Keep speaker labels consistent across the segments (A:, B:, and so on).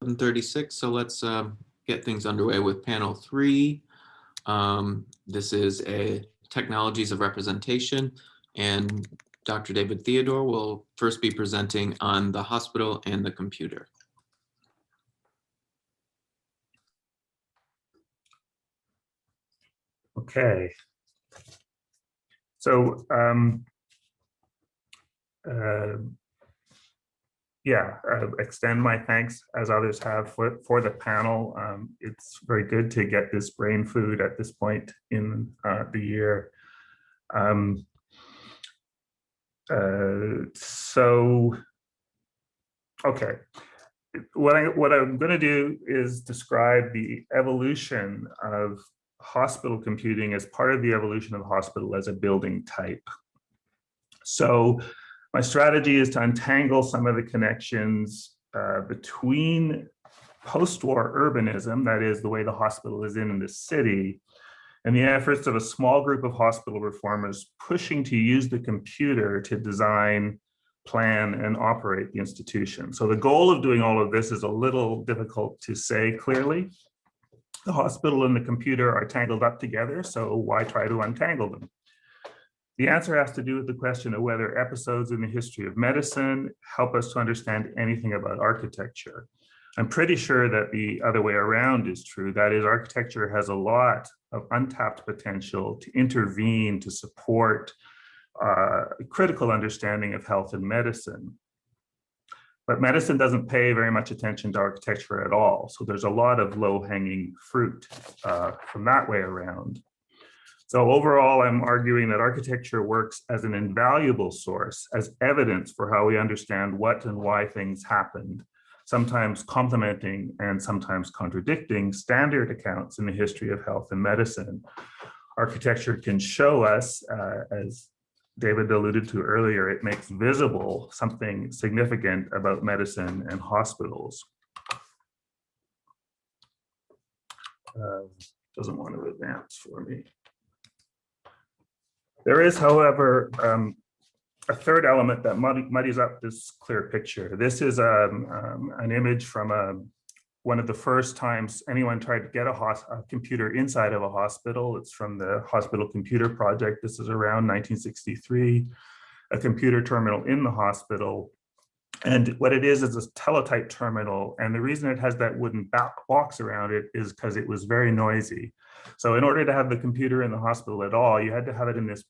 A: 11:36, so let's get things underway with panel 3. This is a technologies of representation, and Dr. David Theodore will first be presenting on the hospital and the computer.
B: Okay. So, extend my thanks, as others have, for the panel. It's very good to get this brain food at this point in the year. Okay. What I'm going to do is describe the evolution of hospital computing as part of the evolution of the hospital as a building type. So my strategy is to untangle some of the connections between post-war urbanism, that is the way the hospital is in the city, and the efforts of a small group of hospital reformers pushing to use the computer to design, plan, and operate the institution. So the goal of doing all of this is a little difficult to say clearly. The hospital and the computer are tangled up together, so why try to untangle them? The answer has to do with the question of whether episodes in the history of medicine help us to understand anything about architecture. I'm pretty sure that the other way around is true. That is, architecture has a lot of untapped potential to intervene, to support critical understanding of health and medicine. But medicine doesn't pay very much attention to architecture at all. So there's a lot of low-hanging fruit from that way around. So overall, I'm arguing that architecture works as an invaluable source, as evidence for how we understand what and why things happened, sometimes complementing and sometimes contradicting standard accounts in the history of health and medicine. Architecture can show us, as David alluded to earlier, it makes visible something significant about medicine and hospitals. Doesn't want to advance for me. There is, however, a third element that muddies up this clear picture. This is an image from one of the first times anyone tried to get a computer inside of a hospital. It's from the Hospital Computer Project. This is around 1963, a computer terminal in the hospital. And what it is a teletype terminal. And the reason it has that wooden box around it is because it was very noisy. So in order to have the computer in the hospital at all, you had to have it in this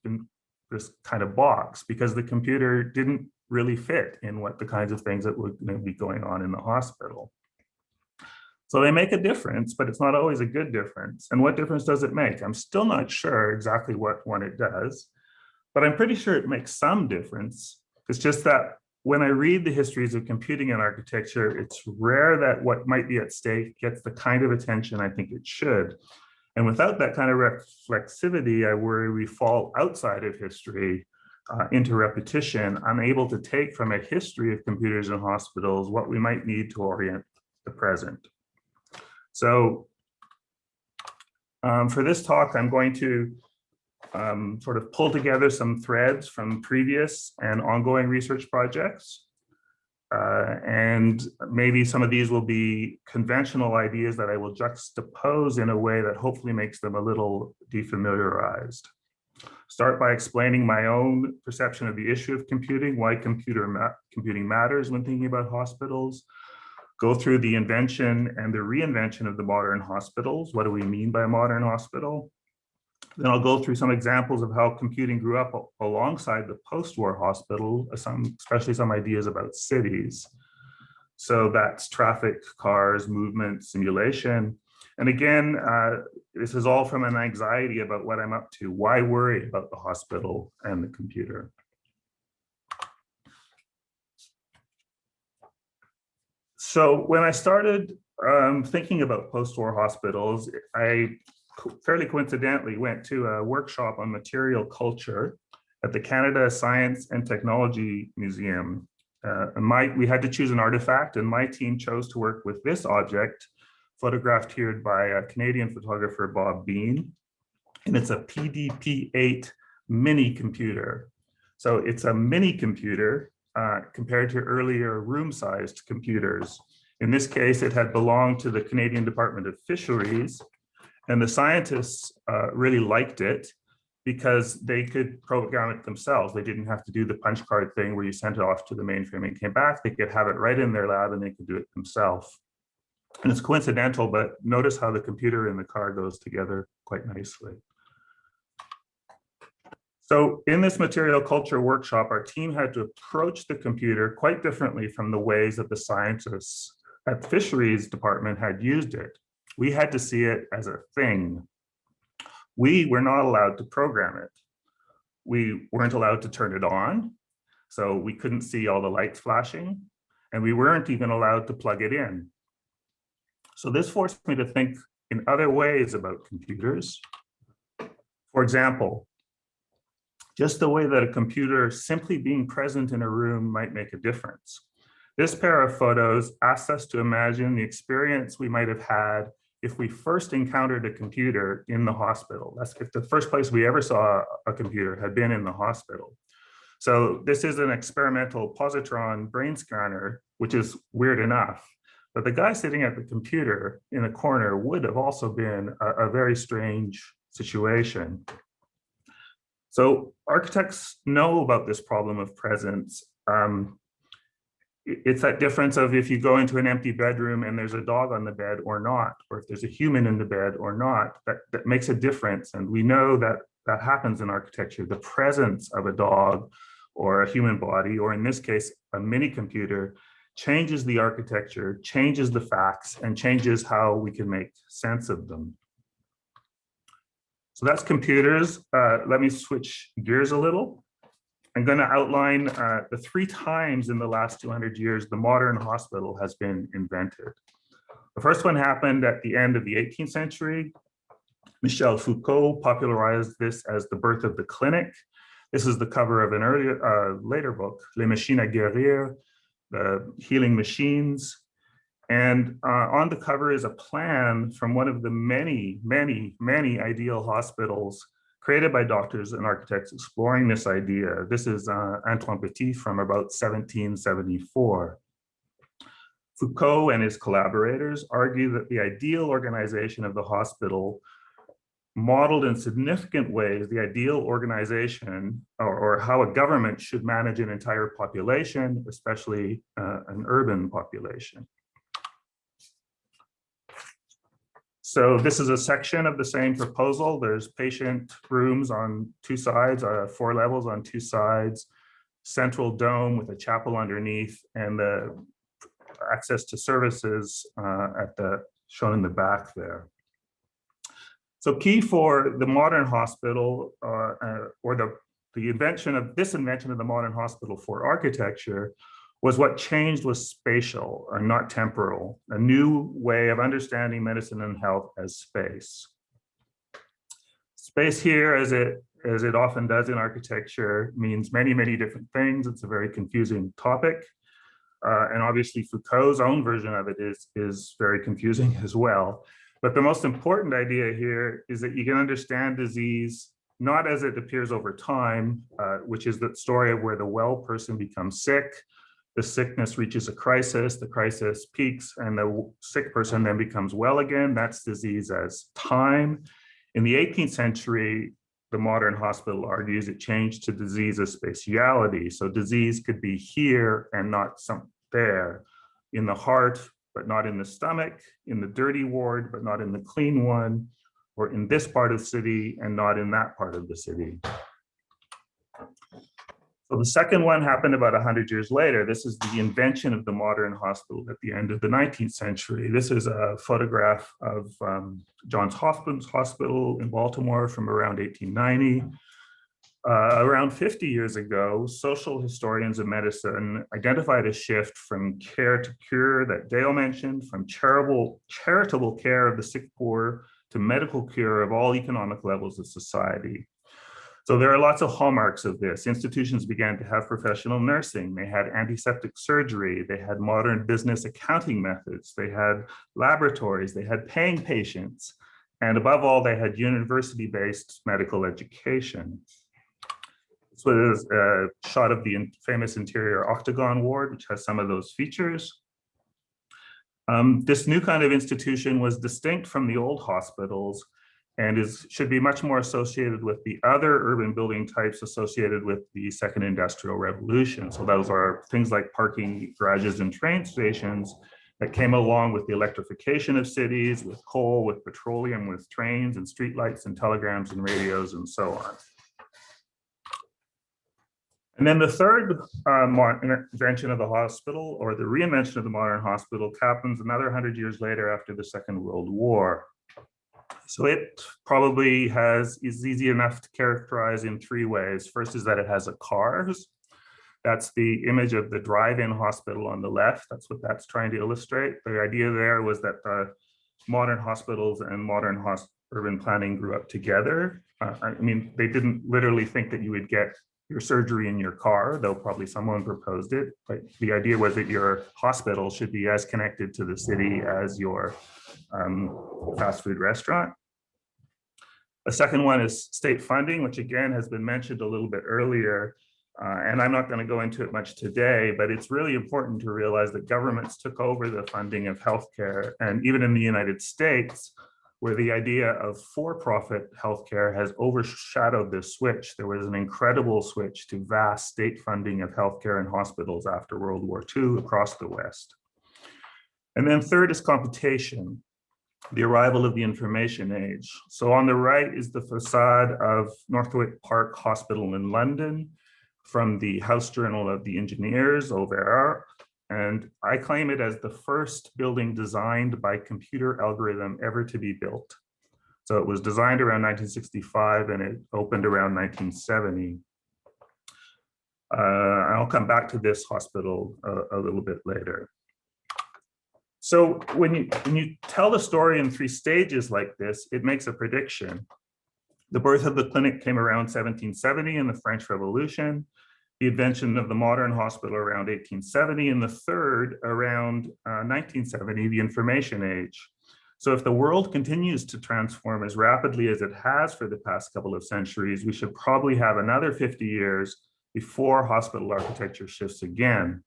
B: kind of box, because the computer didn't really fit in what the kinds of things that would be going on in the hospital. So they make a difference, but it's not always a good difference. And what difference does it make? I'm still not sure exactly what one it does, but I'm pretty sure it makes some difference. It's just that when I read the histories of computing and architecture, it's rare that what might be at stake gets the kind of attention I think it should. And without that kind of reflexivity, I worry we fall outside of history into repetition, unable to take from a history of computers and hospitals what we might need to orient the present. So for this talk, I'm going to sort of pull together some threads from previous and ongoing research projects. And maybe some of these will be conventional ideas that I will juxtapose in a way that hopefully makes them a little defamiliarized. Start by explaining my own perception of the issue of computing, why computing matters when thinking about hospitals. Go through the invention and the reinvention of the modern hospitals. What do we mean by a modern hospital? Then I'll go through some examples of how computing grew up alongside the post-war hospital, especially some ideas about cities. So that's traffic, cars, movement, simulation. And again, this is all from an anxiety about what I'm up to. Why worry about the hospital and the computer? So when I started thinking about post-war hospitals, I fairly coincidentally went to a workshop on material culture at the Canada Science and Technology Museum. We had to choose an artifact, and my team chose to work with this object, photographed here by a Canadian photographer, Bob Bean. And it's a PDP-8 mini computer. So it's a mini computer compared to earlier room-sized computers. In this case, it had belonged to the Canadian Department of Fisheries, and the scientists really liked it because they could program it themselves. They didn't have to do the punch card thing where you sent it off to the mainframe and came back. They could have it right in their lab and they could do it themselves. And it's coincidental, but notice how the computer and the car goes together quite nicely. So in this material culture workshop, our team had to approach the computer quite differently from the ways that the scientists at the fisheries department had used it. We had to see it as a thing. We were not allowed to program it. We weren't allowed to turn it on, so we couldn't see all the lights flashing, and we weren't even allowed to plug it in. So this forced me to think in other ways about computers. For example, just the way that a computer simply being present in a room might make a difference. This pair of photos asks us to imagine the experience we might have had if we first encountered a computer in the hospital. That's if the first place we ever saw a computer had been in the hospital. So this is an experimental positron brain scanner, which is weird enough. But the guy sitting at the computer in a corner would have also been a very strange situation. So architects know about this problem of presence. It's that difference of if you go into an empty bedroom and there's a dog on the bed or not, or if there's a human in the bed or not, that makes a difference. And we know that that happens in architecture. The presence of a dog or a human body, or in this case, a mini computer, changes the architecture, changes the facts, and changes how we can make sense of them. So that's computers. Let me switch gears a little. I'm going to outline the 3 times in the last 200 years the modern hospital has been invented. The first one happened at the end of the 18th century. Michel Foucault popularized this as the birth of the clinic. This is the cover of an later book, Les Machines à Guérir, the healing machines. And on the cover is a plan from one of the many, many, many ideal hospitals created by doctors and architects exploring this idea. This is Antoine Petit from about 1774. Foucault and his collaborators argue that the ideal organization of the hospital modeled in significant ways the ideal organization or how a government should manage an entire population, especially an urban population. So this is a section of the same proposal. There's patient rooms on 2 sides, 4 levels on 2 sides, central dome with a chapel underneath, and the access to services shown in the back there. So key for the modern hospital, or the invention of the modern hospital for architecture, was what changed was spatial and not temporal, a new way of understanding medicine and health as space. Space here, as it often does in architecture, means many, many different things. It's a very confusing topic. And obviously Foucault's own version of it is very confusing as well. But the most important idea here is that you can understand disease not as it appears over time, which is the story of where the well person becomes sick, the sickness reaches a crisis, the crisis peaks, and the sick person then becomes well again. That's disease as time. In the 18th century, the modern hospital argues it changed to disease as spatiality. So disease could be here and not there, in the heart, but not in the stomach, in the dirty ward, but not in the clean one, or in this part of the city and not in that part of the city. So the second one happened about 100 years later. This is the invention of the modern hospital at the end of the 19th century. This is a photograph of Johns Hopkins Hospital in Baltimore from around 1890. Around 50 years ago, social historians of medicine identified a shift from care to cure that Dale mentioned, from charitable care of the sick poor to medical cure of all economic levels of society. So there are lots of hallmarks of this. Institutions began to have professional nursing. They had antiseptic surgery. They had modern business accounting methods. They had laboratories. They had paying patients. And above all, they had university-based medical education. This was a shot of the famous interior octagon ward, which has some of those features. This new kind of institution was distinct from the old hospitals and should be much more associated with the other urban building types associated with the Second Industrial Revolution. So those are things like parking garages and train stations that came along with the electrification of cities, with coal, with petroleum, with trains and streetlights and telegrams and radios and so on. And then the third invention of the hospital, or the reinvention of the modern hospital, happens another 100 years later after the Second World War. So it probably is easy enough to characterize in three ways. First is that it has a cars. That's the image of the drive-in hospital on the left. That's what that's trying to illustrate. The idea there was that modern hospitals and modern urban planning grew up together. I mean, they didn't literally think that you would get your surgery in your car, though probably someone proposed it. But the idea was that your hospital should be as connected to the city as your fast food restaurant. The second one is state funding, which again has been mentioned a little bit earlier. And I'm not going to go into it much today, but it's really important to realize that governments took over the funding of healthcare. And even in the United States, where the idea of for-profit healthcare has overshadowed this switch, there was an incredible switch to vast state funding of healthcare and hospitals after World War II across the West. And then third is computation, the arrival of the information age. So on the right is the facade of Northwick Park Hospital in London from the House Journal of the Engineers, Auvert. And I claim it as the first building designed by computer algorithm ever to be built. So it was designed around 1965 and it opened around 1970. I'll come back to this hospital a little bit later. So when you tell the story in three stages like this, it makes a prediction. The birth of the clinic came around 1770 in the French Revolution, the invention of the modern hospital around 1870, and the third around 1970, the information age. So if the world continues to transform as rapidly as it has for the past couple of centuries, we should probably have another 50 years before hospital architecture shifts again.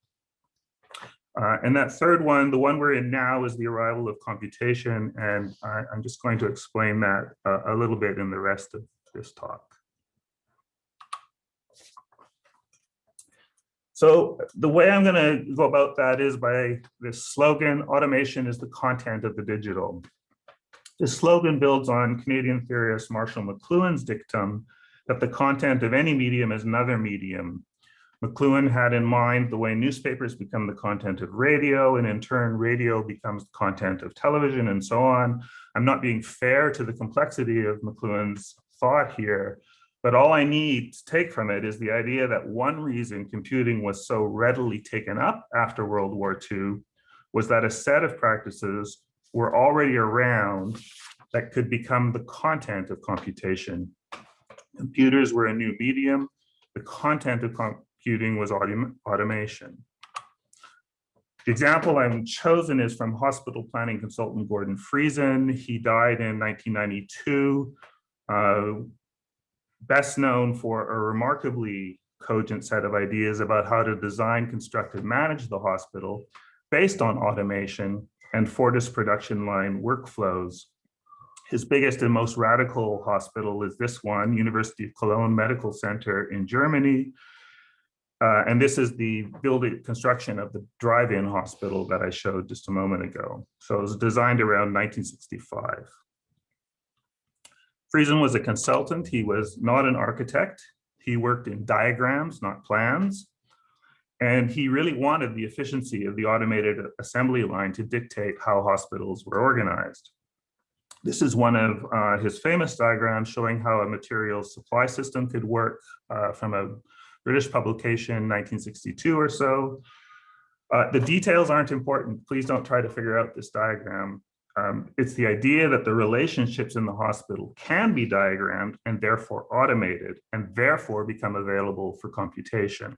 B: And that third one, the one we're in now, is the arrival of computation, and I'm just going to explain that a little bit in the rest of this talk. So the way I'm going to go about that is by this slogan: automation is the content of the digital. This slogan builds on Canadian theorist Marshall McLuhan's dictum that the content of any medium is another medium. McLuhan had in mind the way newspapers become the content of radio, and in turn, radio becomes the content of television, and so on. I'm not being fair to the complexity of McLuhan's thought here, but all I need to take from it is the idea that one reason computing was so readily taken up after World War II was that a set of practices were already around that could become the content of computation. Computers were a new medium. The content of computing was automation. The example I'm chosen is from hospital planning consultant Gordon Friesen. He died in 1992. Best known for a remarkably cogent set of ideas about how to design, construct, and manage the hospital based on automation and Fortis production line workflows. His biggest and most radical hospital is this one, University of Cologne Medical Center in Germany. And this is the construction of the drive-in hospital that I showed just a moment ago. So it was designed around 1965. Friesen was a consultant. He was not an architect. He worked in diagrams, not plans. And he really wanted the efficiency of the automated assembly line to dictate how hospitals were organized. This is one of his famous diagrams showing how a materials supply system could work from a British publication, 1962 or so. The details aren't important. Please don't try to figure out this diagram. It's the idea that the relationships in the hospital can be diagrammed and therefore automated and therefore become available for computation.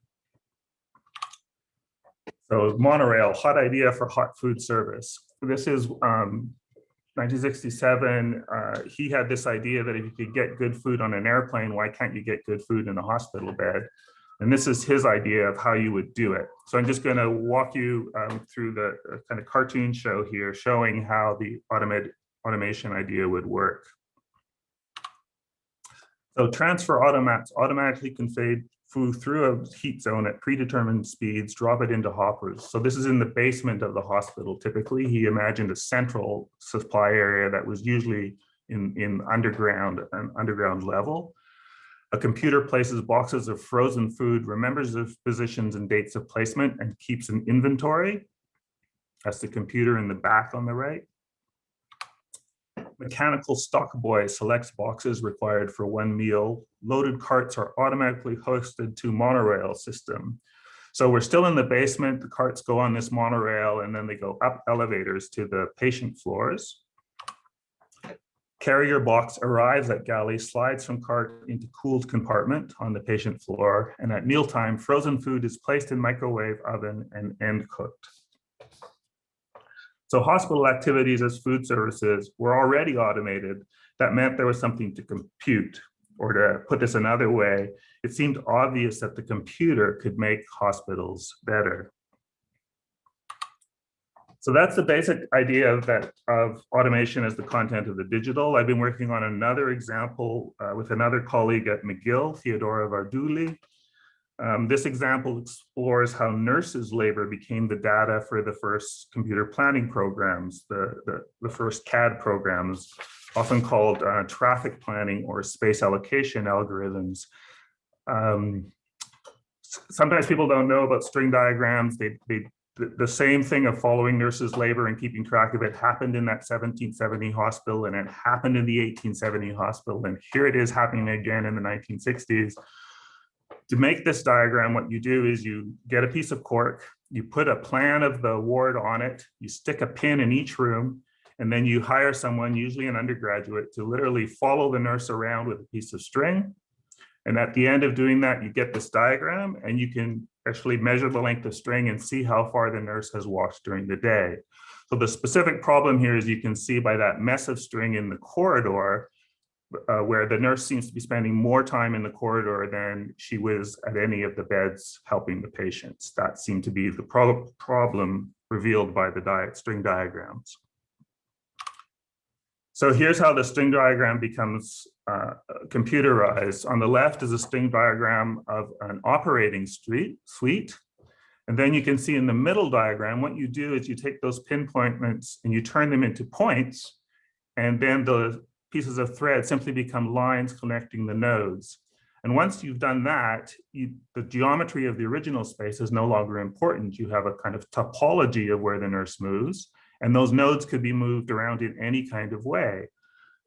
B: So monorail, hot idea for hot food service. This is 1967. He had this idea that if you could get good food on an airplane, why can't you get good food in a hospital bed? And this is his idea of how you would do it. So I'm just going to walk you through the kind of cartoon show here, showing how the automation idea would work. So transfer automats automatically convey food through a heat zone at predetermined speeds, drop it into hoppers. So this is in the basement of the hospital. Typically, he imagined a central supply area that was usually in an underground level. A computer places boxes of frozen food, remembers the positions and dates of placement, and keeps an inventory. That's the computer in the back on the right. Mechanical stock boy selects boxes required for one meal. Loaded carts are automatically hoisted to monorail system. So we're still in the basement. The carts go on this monorail, and then they go up elevators to the patient floors. Carrier box arrives at galley, slides from cart into cooled compartment on the patient floor, and at mealtime, frozen food is placed in microwave oven and end cooked. So hospital activities as food services were already automated. That meant there was something to compute, or to put this another way, it seemed obvious that the computer could make hospitals better. So that's the basic idea of automation as the content of the digital. I've been working on another example with another colleague at McGill, Theodora Varduli. This example explores how nurses' labor became the data for the first computer planning programs, the first CAD programs, often called traffic planning or space allocation algorithms. Sometimes people don't know about string diagrams. The same thing of following nurses' labor and keeping track of it happened in that 1770 hospital, and it happened in the 1870 hospital, and here it is happening again in the 1960s. To make this diagram, what you do is you get a piece of cork, you put a plan of the ward on it, you stick a pin in each room, and then you hire someone, usually an undergraduate, to literally follow the nurse around with a piece of string. And at the end of doing that, you get this diagram, and you can actually measure the length of string and see how far the nurse has walked during the day. So the specific problem here is you can see by that mess of string in the corridor, where the nurse seems to be spending more time in the corridor than she was at any of the beds helping the patients. That seemed to be the problem revealed by the string diagrams. So here's how the string diagram becomes computerized. On the left is a string diagram of an operating suite. And then you can see in the middle diagram, what you do is you take those pinpointments and you turn them into points, and then the pieces of thread simply become lines connecting the nodes. And once you've done that, the geometry of the original space is no longer important. You have a kind of topology of where the nurse moves, and those nodes could be moved around in any kind of way.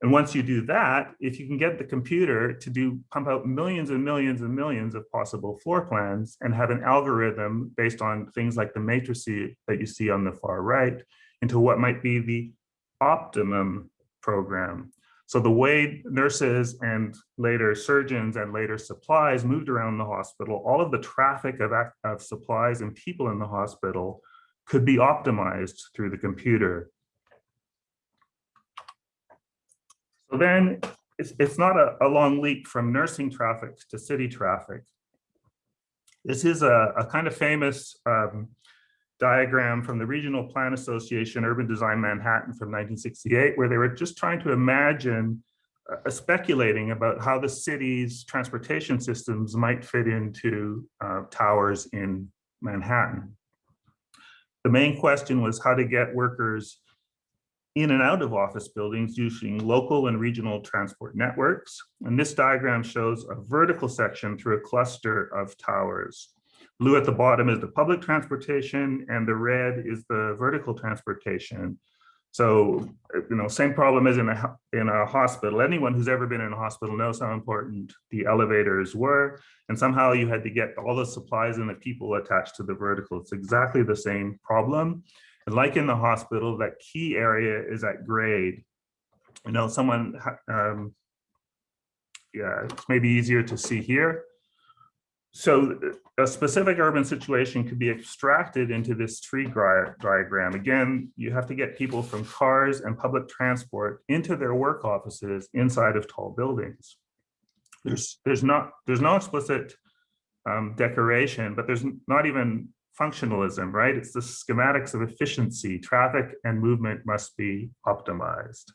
B: And once you do that, if you can get the computer to pump out millions and millions and millions of possible floor plans and have an algorithm based on things like the matrices that you see on the far right into what might be the optimum program. So the way nurses and later surgeons and later supplies moved around the hospital, all of the traffic of supplies and people in the hospital could be optimized through the computer. So then it's not a long leap from nursing traffic to city traffic. This is a kind of famous diagram from the Regional Plan Association, Urban Design Manhattan from 1968, where they were just trying to imagine, speculating about how the city's transportation systems might fit into towers in Manhattan. The main question was how to get workers in and out of office buildings using local and regional transport networks. And this diagram shows a vertical section through a cluster of towers. Blue at the bottom is the public transportation, and the red is the vertical transportation. So, same problem as in a hospital. Anyone who's ever been in a hospital knows how important the elevators were, and somehow you had to get all the supplies and the people attached to the vertical. It's exactly the same problem. And like in the hospital, that key area is at grade. It's maybe easier to see here. So a specific urban situation could be extracted into this tree diagram. Again, you have to get people from cars and public transport into their work offices inside of tall buildings. There's no explicit decoration, but there's not even functionalism, right? It's the schematics of efficiency. Traffic and movement must be optimized.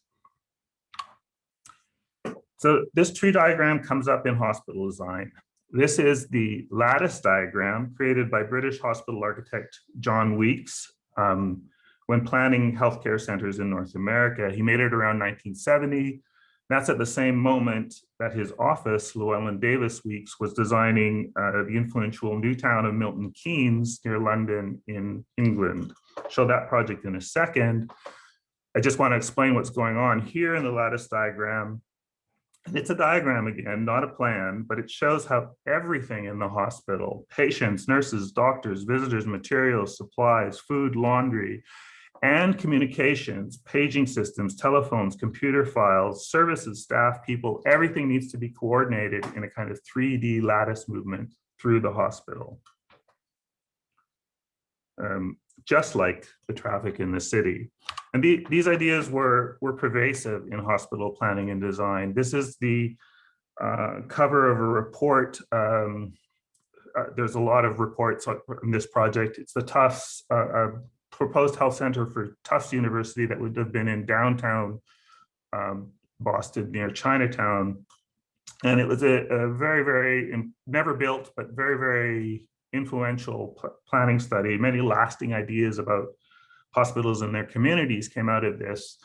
B: So this tree diagram comes up in hospital design. This is the lattice diagram created by British hospital architect John Weeks when planning healthcare centers in North America. He made it around 1970. That's at the same moment that his office, Llewellyn Davis Weeks, was designing the influential new town of Milton Keynes near London in England. I'll show that project in a second. I just want to explain what's going on here in the lattice diagram. And it's a diagram again, not a plan, but it shows how everything in the hospital, patients, nurses, doctors, visitors, materials, supplies, food, laundry, and communications, paging systems, telephones, computer files, services, staff, people, everything needs to be coordinated in a kind of 3D lattice movement through the hospital. Just like the traffic in the city. And these ideas were pervasive in hospital planning and design. This is the cover of a report. There's a lot of reports on this project. It's the Tufts, proposed health center for Tufts University that would have been in downtown Boston near Chinatown. And it was a very, very, never built, but very, very influential planning study. Many lasting ideas about hospitals and their communities came out of this.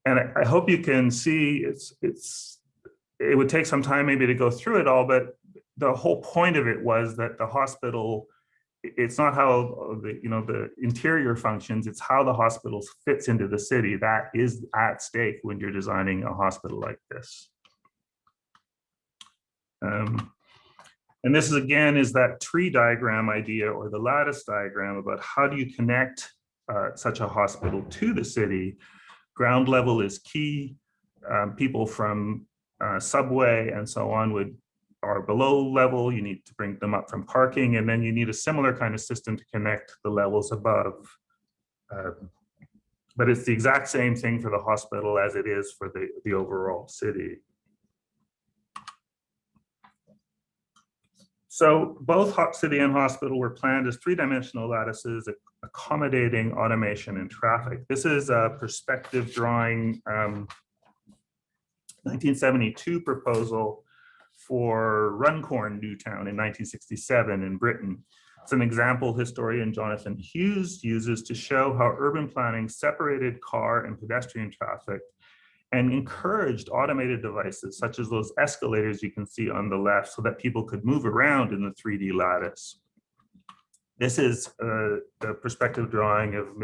B: And I hope you can see it would take some time maybe to go through it all, but the whole point of it was that the hospital, it's not how the interior functions, it's how the hospital fits into the city that is at stake when you're designing a hospital like this. And this is again is that tree diagram idea or the lattice diagram about how do you connect such a hospital to the city. Ground level is key. People from subway and so on are below level. You need to bring them up from parking, and then you need a similar kind of system to connect the levels above. But it's the exact same thing for the hospital as it is for the overall city. So both city and hospital were planned as three-dimensional lattices accommodating automation and traffic. This is a perspective drawing 1972 proposal for Runcorn Newtown in 1967 in Britain. It's an example historian Jonathan Hughes uses to show how urban planning separated car and pedestrian traffic and encouraged automated devices such as those escalators you can see on the left so that people could move around in the 3D lattice. This is the perspective drawing of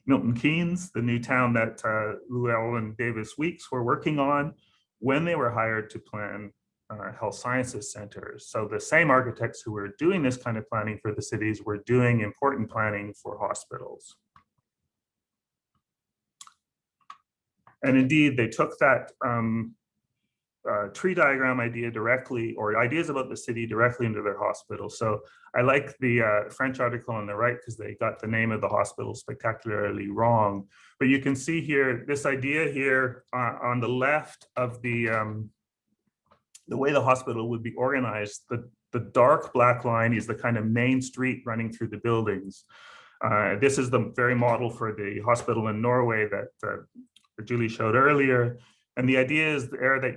B: Milton Keynes, the new town that Llewellyn Davis Weeks were working on when they were hired to plan health sciences centers. So the same architects who were doing this kind of planning for the cities were doing important planning for hospitals. And indeed, they took that tree diagram idea directly, or ideas about the city directly into their hospital. So I like the French article on the right because they got the name of the hospital spectacularly wrong. But you can see here, this idea here on the left of the way the hospital would be organized. The dark black line is the kind of main street running through the buildings. This is the very model for the hospital in Norway that Julie showed earlier. And the idea is there that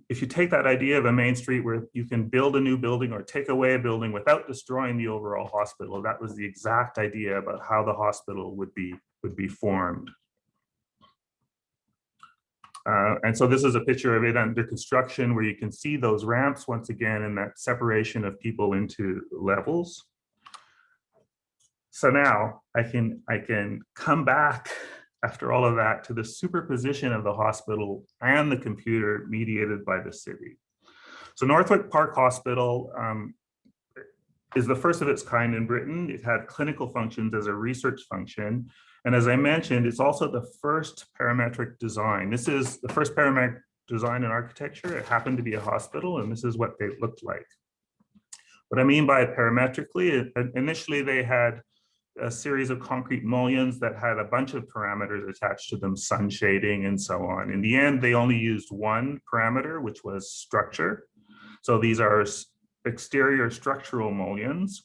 B: if you take that idea of a main street where you can build a new building or take away a building without destroying the overall hospital, that was the exact idea about how the hospital would be formed. And so this is a picture of it under construction where you can see those ramps once again and that separation of people into levels. So now I can come back after all of that to the superposition of the hospital and the computer mediated by the city. So Northwick Park Hospital is the first of its kind in Britain. It had clinical functions as a research function. And as I mentioned, it's also the first parametric design. This is the first parametric design in architecture. It happened to be a hospital, and this is what they looked like. What I mean by parametrically, initially they had a series of concrete mullions that had a bunch of parameters attached to them, sun shading and so on. In the end, they only used one parameter, which was structure. So these are exterior structural mullions.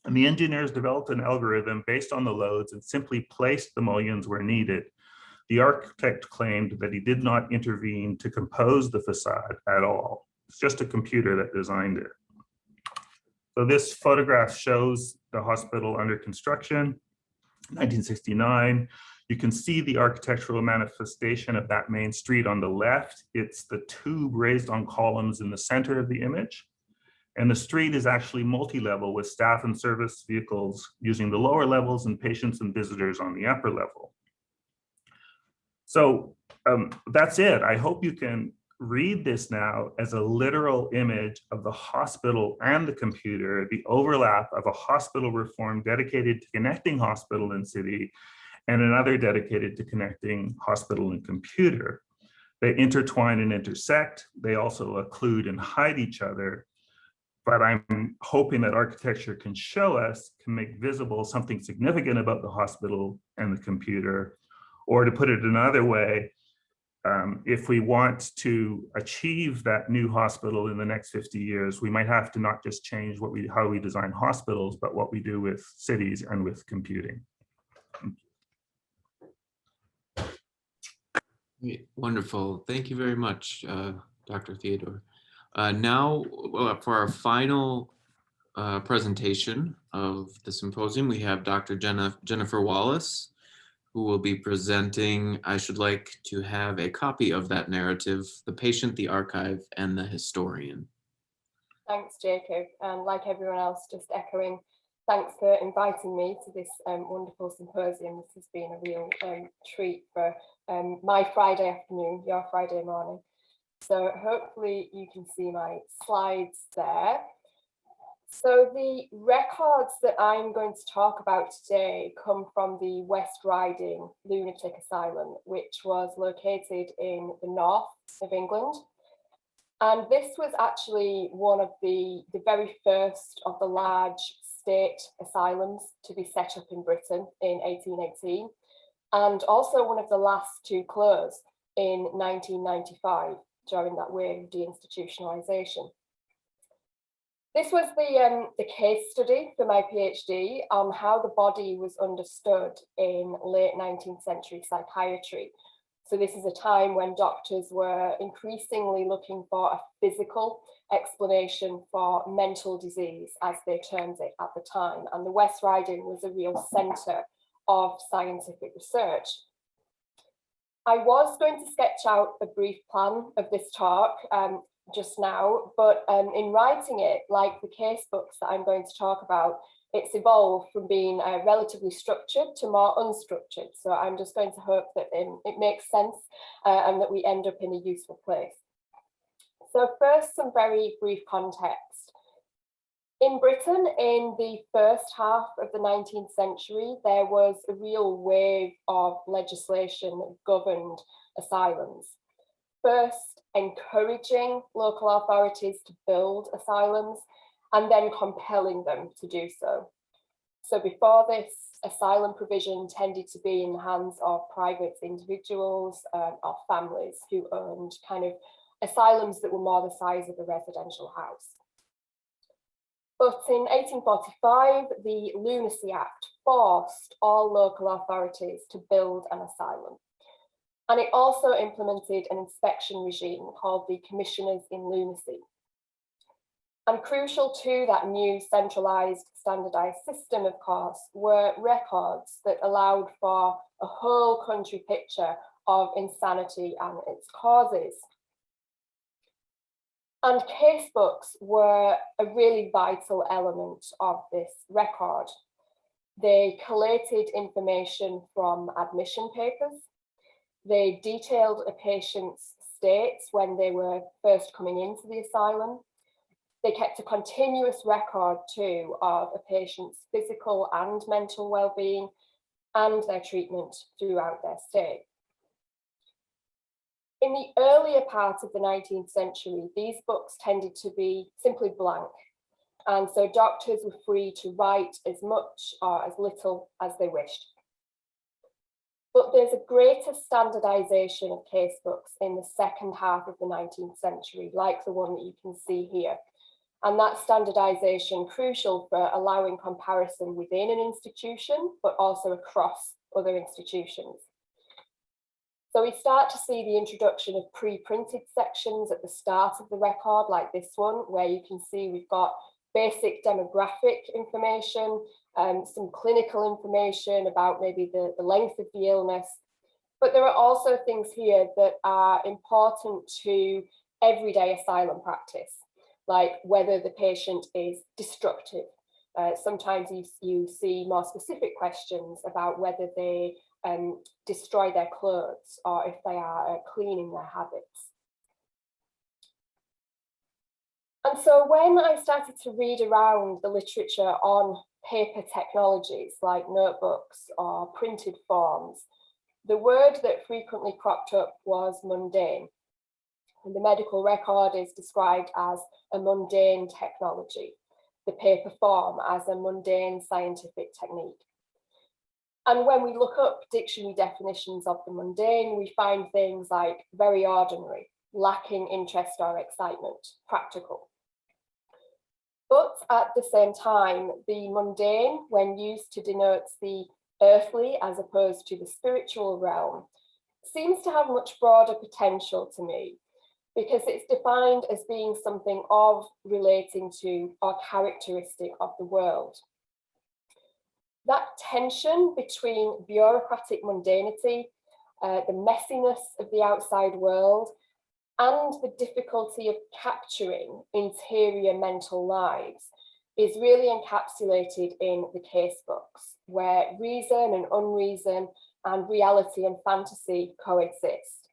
B: And the engineers developed an algorithm based on the loads and simply placed the mullions where needed. The architect claimed that he did not intervene to compose the facade at all. It's just a computer that designed it. So this photograph shows the hospital under construction, 1969. You can see the architectural manifestation of that main street on the left. It's the tube raised on columns in the center of the image. And the street is actually multi-level with staff and service vehicles using the lower levels and patients and visitors on the upper level. So that's it. I hope you can read this now as a literal image of the hospital and the computer, the overlap of a hospital reform dedicated to connecting hospital and city, and another dedicated to connecting hospital and computer. They intertwine and intersect. They also occlude and hide each other. But I'm hoping that architecture can show us, can make visible something significant about the hospital and the computer. Or to put it another way, if we want to achieve that new hospital in the next 50 years, we might have to not just change how we design hospitals, but what we do with cities and with computing.
A: Wonderful. Thank you very much, Dr. Theodore. Now, for our final presentation of the symposium, we have Dr. Jennifer Wallace, who will be presenting. I should like to have a copy of that narrative, The Patient, the Archive, and the Historian.
C: Thanks, Jacob. And like everyone else, just echoing, thanks for inviting me to this wonderful symposium. This has been a real treat for my Friday afternoon, your Friday morning. So hopefully you can see my slides there. So the records that I'm going to talk about today come from the West Riding Lunatic Asylum, which was located in the north of England. And this was actually one of the very first of the large state asylums to be set up in Britain in 1818, and also one of the last to close in 1995 during that wave of deinstitutionalisation. This was the case study for my PhD on how the body was understood in late 19th century psychiatry. So this is a time when doctors were increasingly looking for a physical explanation for mental disease, as they termed it at the time. And the West Riding was a real centre of scientific research. I was going to sketch out a brief plan of this talk just now, but in writing it, like the case books that I'm going to talk about, it's evolved from being relatively structured to more unstructured. So I'm just going to hope that it makes sense and that we end up in a useful place. So first, some very brief context. In Britain, in the first half of the 19th century, there was a real wave of legislation that governed asylums. First, encouraging local authorities to build asylums, and then compelling them to do so. So before this, asylum provision tended to be in the hands of private individuals or families who owned kind of asylums that were more the size of a residential house. But in 1845, the Lunacy Act forced all local authorities to build an asylum. And it also implemented an inspection regime called the Commissioners in Lunacy. And crucial to that new centralised, standardised system, of course, were records that allowed for a whole country picture of insanity and its causes. And casebooks were a really vital element of this record. They collated information from admission papers. They detailed a patient's states when they were first coming into the asylum. They kept a continuous record too of a patient's physical and mental well-being and their treatment throughout their stay. In the earlier part of the 19th century, these books tended to be simply blank. And so doctors were free to write as much or as little as they wished. But there's a greater standardization of casebooks in the second half of the 19th century, like the one that you can see here. And that standardization crucial for allowing comparison within an institution, but also across other institutions. So we start to see the introduction of pre-printed sections at the start of the record, like this one, where you can see we've got basic demographic information, some clinical information about maybe the length of the illness. But there are also things here that are important to everyday asylum practice, like whether the patient is destructive. Sometimes you see more specific questions about whether they destroy their clothes or if they are cleaning their habits. And so when I started to read around the literature on paper technologies like notebooks or printed forms, the word that frequently cropped up was mundane. And the medical record is described as a mundane technology, the paper form as a mundane scientific technique. And when we look up dictionary definitions of the mundane, we find things like very ordinary, lacking interest or excitement, practical. But at the same time, the mundane, when used to denote the earthly as opposed to the spiritual realm, seems to have much broader potential to me, because it's defined as being something of, relating to, or characteristic of the world. That tension between bureaucratic mundanity, the messiness of the outside world, and the difficulty of capturing interior mental lives is really encapsulated in the casebooks, where reason and unreason and reality and fantasy coexist.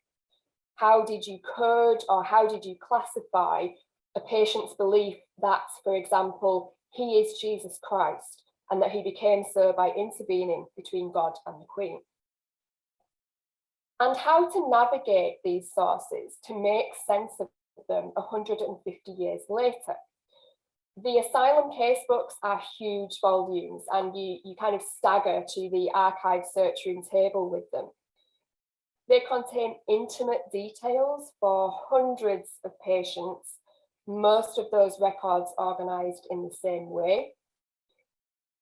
C: How did you code or how did you classify a patient's belief that, for example, he is Jesus Christ and that he became so by intervening between God and the Queen? And how to navigate these sources to make sense of them 150 years later. The asylum casebooks are huge volumes, and you kind of stagger to the archive search room table with them. They contain intimate details for hundreds of patients, most of those records organized in the same way.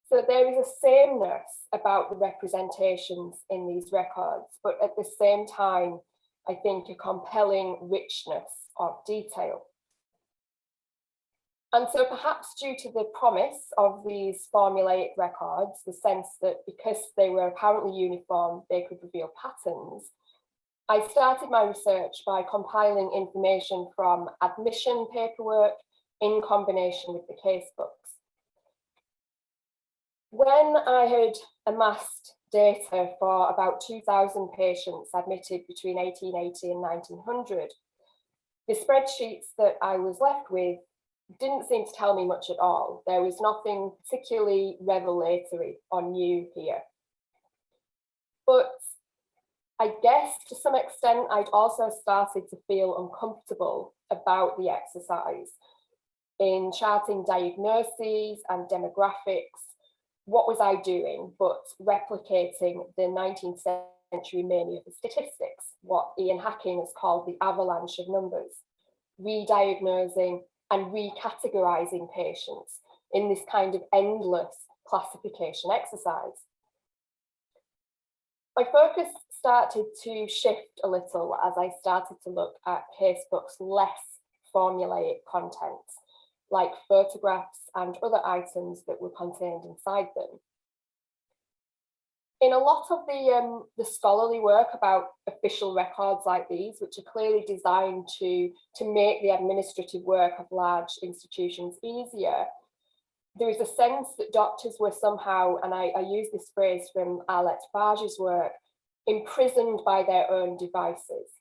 C: So there is a sameness about the representations in these records, but at the same time, I think a compelling richness of detail. And so perhaps due to the promise of these formulaic records, the sense that because they were apparently uniform, they could reveal patterns, I started my research by compiling information from admission paperwork in combination with the casebooks. When I had amassed data for about 2,000 patients admitted between 1880 and 1900, the spreadsheets that I was left with didn't seem to tell me much at all. There was nothing particularly revelatory or new here. But I guess to some extent, I'd also started to feel uncomfortable about the exercise in charting diagnoses and demographics. What was I doing but replicating the 19th century mania for statistics, what Ian Hacking has called the avalanche of numbers, re-diagnosing and recategorizing patients in this kind of endless classification exercise. My focus started to shift a little as I started to look at casebooks' less formulaic contents, like photographs and other items that were contained inside them. In a lot of the scholarly work about official records like these, which are clearly designed to make the administrative work of large institutions easier, there is a sense that doctors were somehow, and I use this phrase from Arlette Farge's work, imprisoned by their own devices.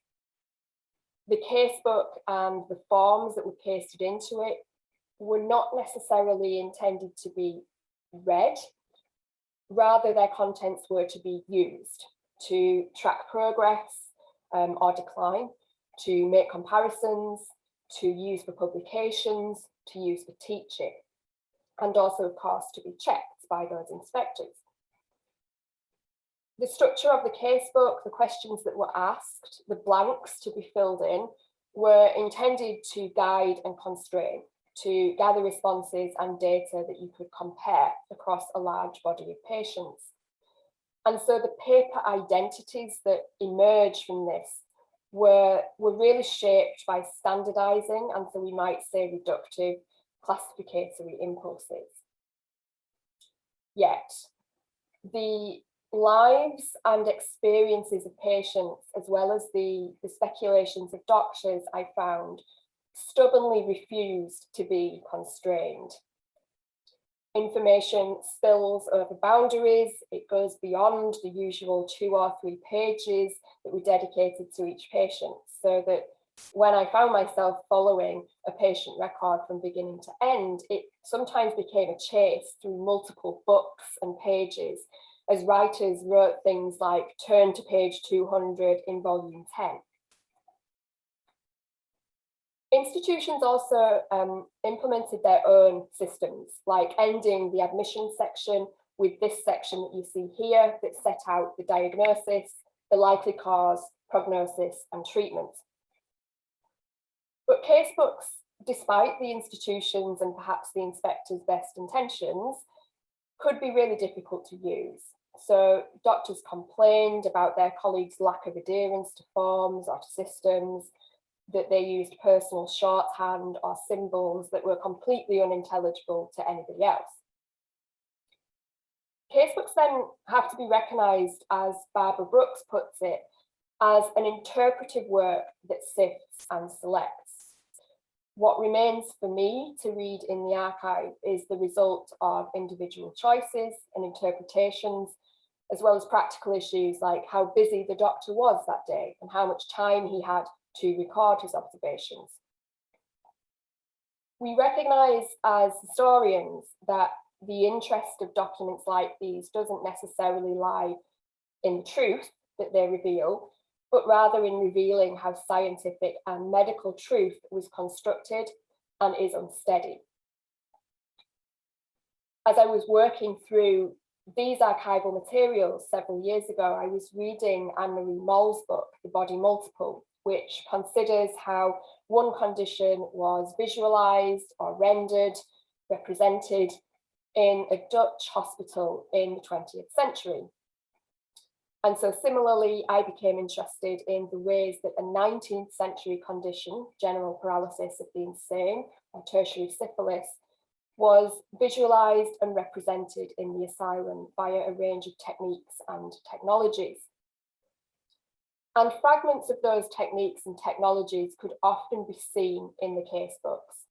C: The casebook and the forms that were pasted into it were not necessarily intended to be read. Rather, their contents were to be used to track progress or decline, to make comparisons, to use for publications, to use for teaching, and also, of course, to be checked by those inspectors. The structure of the casebook, the questions that were asked, the blanks to be filled in, were intended to guide and constrain, to gather responses and data that you could compare across a large body of patients. And so the paper identities that emerge from this were really shaped by standardizing, and so we might say reductive, classificatory impulses. Yet, the lives and experiences of patients, as well as the speculations of doctors, I found, stubbornly refused to be constrained. Information spills over boundaries, it goes beyond the usual 2 or 3 pages that we dedicated to each patient, so that when I found myself following a patient record from beginning to end, it sometimes became a chase through multiple books and pages, as writers wrote things like turn to page 200 in volume 10. Institutions also implemented their own systems, like ending the admission section with this section that you see here that set out the diagnosis, the likely cause, prognosis, and treatment. But casebooks, despite the institutions and perhaps the inspector's best intentions, could be really difficult to use. So doctors complained about their colleagues' lack of adherence to forms or to systems, that they used personal shorthand or symbols that were completely unintelligible to anybody else. Casebooks then have to be recognised, as Barbara Brooks puts it, as an interpretive work that sifts and selects. What remains for me to read in the archive is the result of individual choices and interpretations, as well as practical issues like how busy the doctor was that day and how much time he had to record his observations. We recognise as historians that the interest of documents like these doesn't necessarily lie in the truth that they reveal, but rather in revealing how scientific and medical truth was constructed and is unsteady. As I was working through these archival materials several years ago, I was reading Anne-Marie Moll's book, The Body Multiple, which considers how one condition was visualized or rendered, represented in a Dutch hospital in the 20th century. And so similarly, I became interested in the ways that a 19th century condition, general paralysis of the insane or tertiary syphilis, was visualized and represented in the asylum via a range of techniques and technologies. And fragments of those techniques and technologies could often be seen in the casebooks.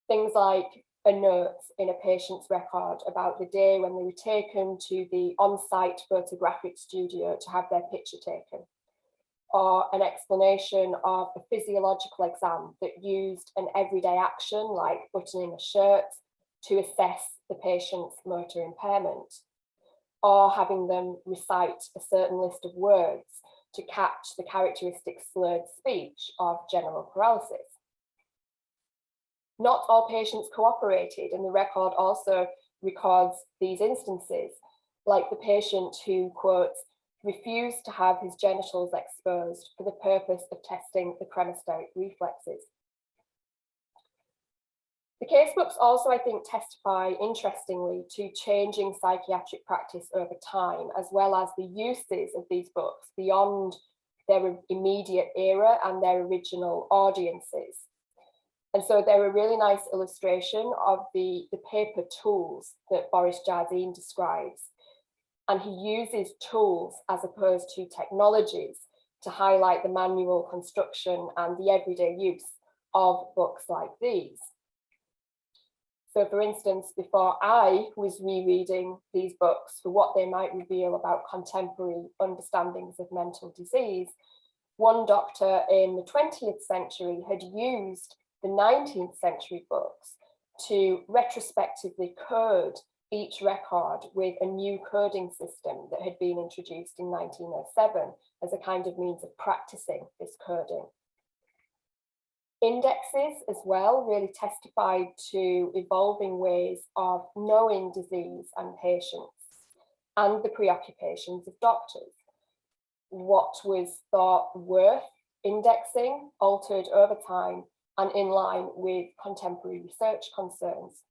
C: Things like a note in a patient's record about the day when they were taken to the on-site photographic studio to have their picture taken, or an explanation of a physiological exam that used an everyday action like buttoning a shirt to assess the patient's motor impairment, or having them recite a certain list of words to catch the characteristic slurred speech of general paralysis. Not all patients cooperated, and the record also records these instances, like the patient who, quote, refused to have his genitals exposed for the purpose of testing the cremasteric reflexes. The casebooks also, I think, testify, interestingly, to changing psychiatric practice over time, as well as the uses of these books beyond their immediate era and their original audiences. And so they're a really nice illustration of the paper tools that Boris Jardine describes. And he uses tools as opposed to technologies to highlight the manual construction and the everyday use of books like these. So for instance, before I was rereading these books for what they might reveal about contemporary understandings of mental disease, one doctor in the 20th century had used the 19th century books to retrospectively code each record with a new coding system that had been introduced in 1907 as a kind of means of practicing this coding. Indexes as well really testified to evolving ways of knowing disease and patients. and the preoccupations of doctors. What was thought worth indexing altered over time and in line with contemporary research concerns.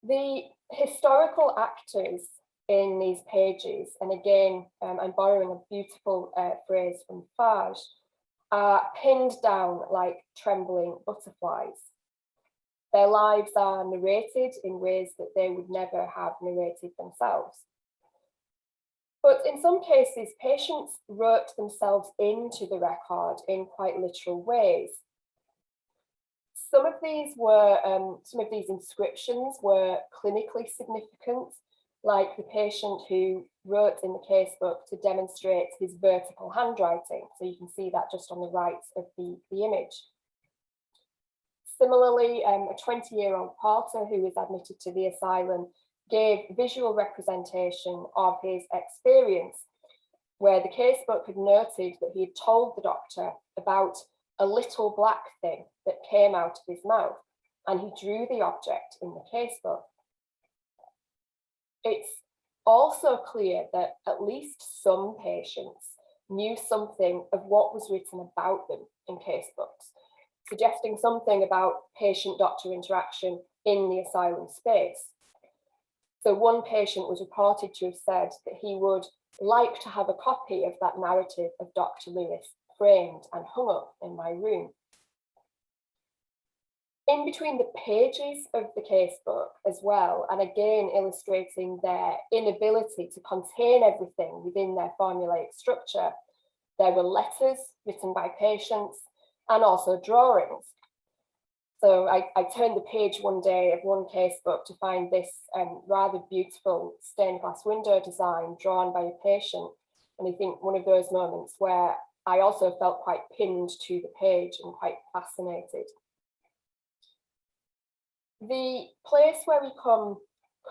C: The historical actors in these pages, and again, I'm borrowing a beautiful phrase from Fage, are pinned down like trembling butterflies. Their lives are narrated in ways that they would never have narrated themselves. But in some cases, patients wrote themselves into the record in quite literal ways. Some of these inscriptions were clinically significant, like the patient who wrote in the casebook to demonstrate his vertical handwriting. So you can see that just on the right of the image. Similarly, a 20-year-old porter who was admitted to the asylum gave visual representation of his experience, where the casebook had noted that he had told the doctor about a little black thing that came out of his mouth, and he drew the object in the casebook. It's also clear that at least some patients knew something of what was written about them in casebooks, suggesting something about patient-doctor interaction in the asylum space. So one patient was reported to have said that he would like to have a copy of that narrative of Dr. Lewis framed and hung up in my room. In between the pages of the casebook as well, and again illustrating their inability to contain everything within their formulaic structure, there were letters written by patients and also drawings. So I turned the page one day of one casebook to find this rather beautiful stained glass window design drawn by a patient. And I think one of those moments where I also felt quite pinned to the page and quite fascinated. The place where we come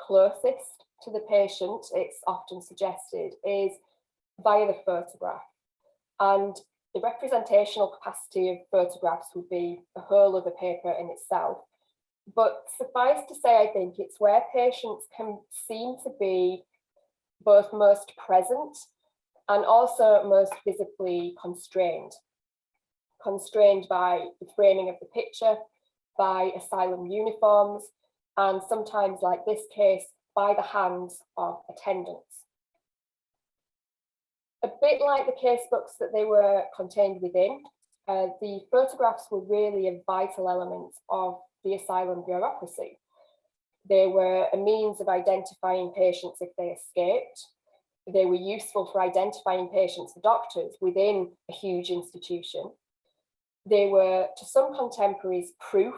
C: closest to the patient, it's often suggested, is via the photograph. And the representational capacity of photographs would be a whole other paper in itself. But suffice to say, I think it's where patients can seem to be both most present and also most visibly constrained. Constrained by the framing of the picture, by asylum uniforms, and sometimes, like this case, by the hands of attendants. A bit like the casebooks that they were contained within, the photographs were really a vital element of the asylum bureaucracy. They were a means of identifying patients if they escaped. They were useful for identifying patients for doctors within a huge institution. They were, to some contemporaries, proof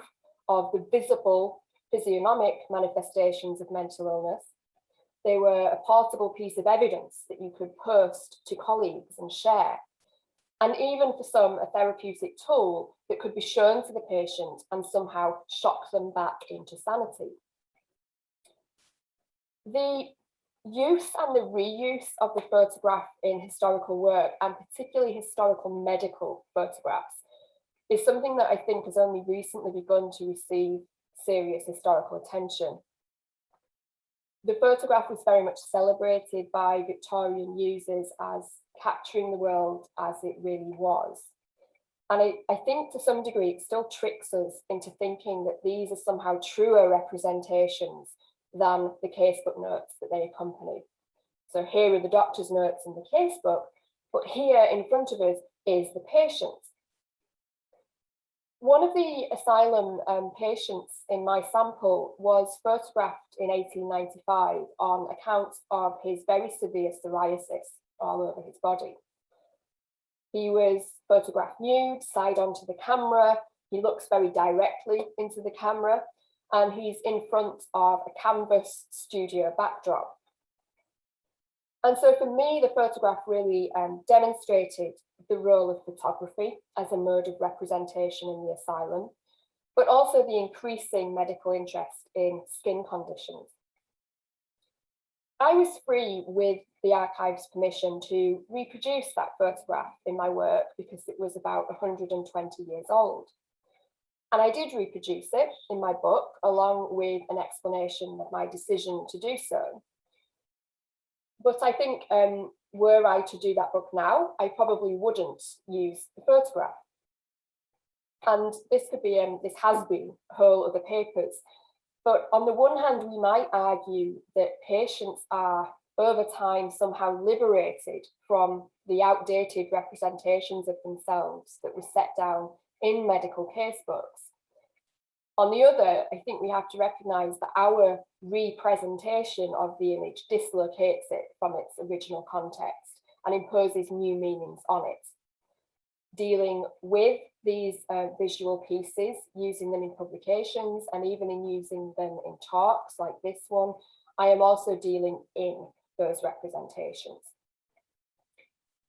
C: of the visible physiognomic manifestations of mental illness. They were a portable piece of evidence that you could post to colleagues and share. And even for some, a therapeutic tool that could be shown to the patient and somehow shock them back into sanity. The use and the reuse of the photograph in historical work, and particularly historical medical photographs, is something that I think has only recently begun to receive serious historical attention. The photograph was very much celebrated by Victorian users as capturing the world as it really was. And I think to some degree it still tricks us into thinking that these are somehow truer representations than the casebook notes that they accompany. So here are the doctor's notes in the casebook, but here in front of us is the patient. One of the asylum patients in my sample was photographed in 1895 on account of his very severe psoriasis all over his body. He was photographed nude, side onto the camera. He looks very directly into the camera, and he's in front of a canvas studio backdrop. And so for me, the photograph really demonstrated the role of photography as a mode of representation in the asylum, but also the increasing medical interest in skin conditions. I was free with the archive's permission to reproduce that photograph in my work because it was about 120 years old. And I did reproduce it in my book, along with an explanation of my decision to do so. But I think were I to do that book now, I probably wouldn't use the photograph. And this could be, this has been whole other papers. But on the one hand, we might argue that patients are over time somehow liberated from the outdated representations of themselves that were set down in medical casebooks. On the other, I think we have to recognise that our representation of the image dislocates it from its original context and imposes new meanings on it. Dealing with these visual pieces, using them in publications and even in using them in talks like this one, I am also dealing in those representations.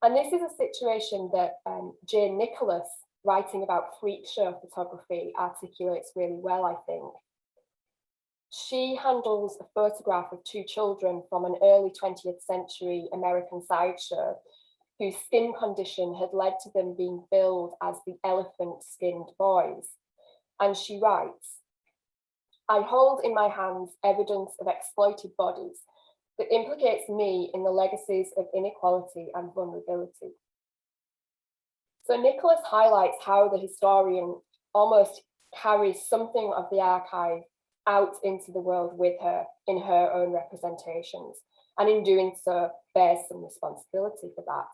C: And this is a situation that Jane Nicholas, writing about freak show photography, articulates really well, I think. She handles a photograph of two children from an early 20th century American sideshow whose skin condition had led to them being billed as the elephant-skinned boys. And she writes, "I hold in my hands evidence of exploited bodies that implicates me in the legacies of inequality and vulnerability." So Nicholas highlights how the historian almost carries something of the archive out into the world with her in her own representations, and in doing so bears some responsibility for that.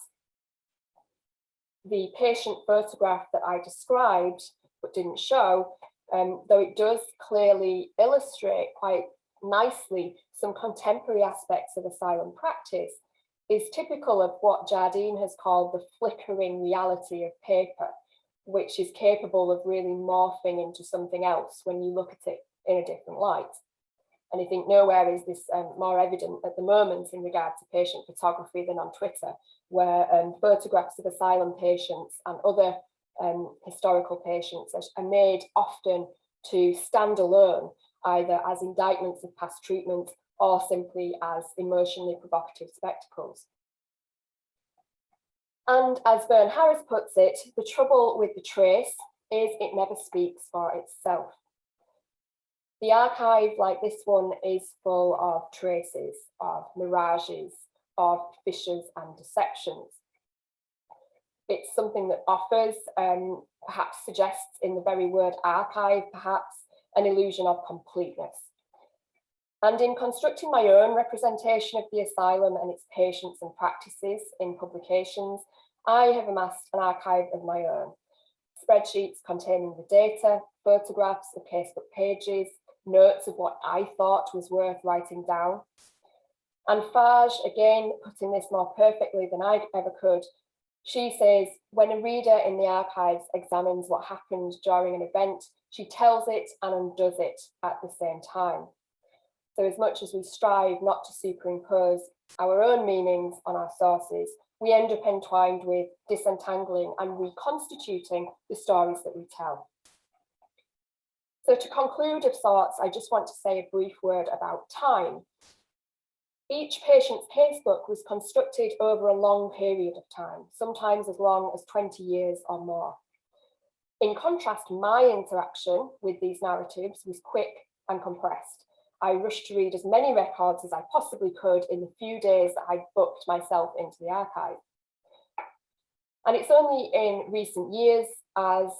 C: The patient photograph that I described but didn't show, though it does clearly illustrate quite nicely some contemporary aspects of asylum practice, is typical of what Jardine has called the flickering reality of paper, which is capable of really morphing into something else when you look at it in a different light. And I think nowhere is this more evident at the moment in regard to patient photography than on Twitter, where photographs of asylum patients and other historical patients are made often to stand alone, either as indictments of past treatment or simply as emotionally provocative spectacles. And as Byrne Harris puts it, the trouble with the trace is it never speaks for itself. The archive, like this one, is full of traces, of mirages, of fissures and deceptions. It's something that offers, perhaps suggests in the very word archive, perhaps, an illusion of completeness. And in constructing my own representation of the asylum and its patients and practices in publications, I have amassed an archive of my own. Spreadsheets containing the data, photographs of casebook pages, notes of what I thought was worth writing down. And Farge, again, putting this more perfectly than I ever could, she says, when a reader in the archives examines what happened during an event, she tells it and undoes it at the same time. So as much as we strive not to superimpose our own meanings on our sources, we end up entwined with disentangling and reconstituting the stories that we tell. So to conclude of sorts, I just want to say a brief word about time. Each patient's casebook was constructed over a long period of time, sometimes as long as 20 years or more. In contrast, my interaction with these narratives was quick and compressed. I rushed to read as many records as I possibly could in the few days that I booked myself into the archive. And it's only in recent years, as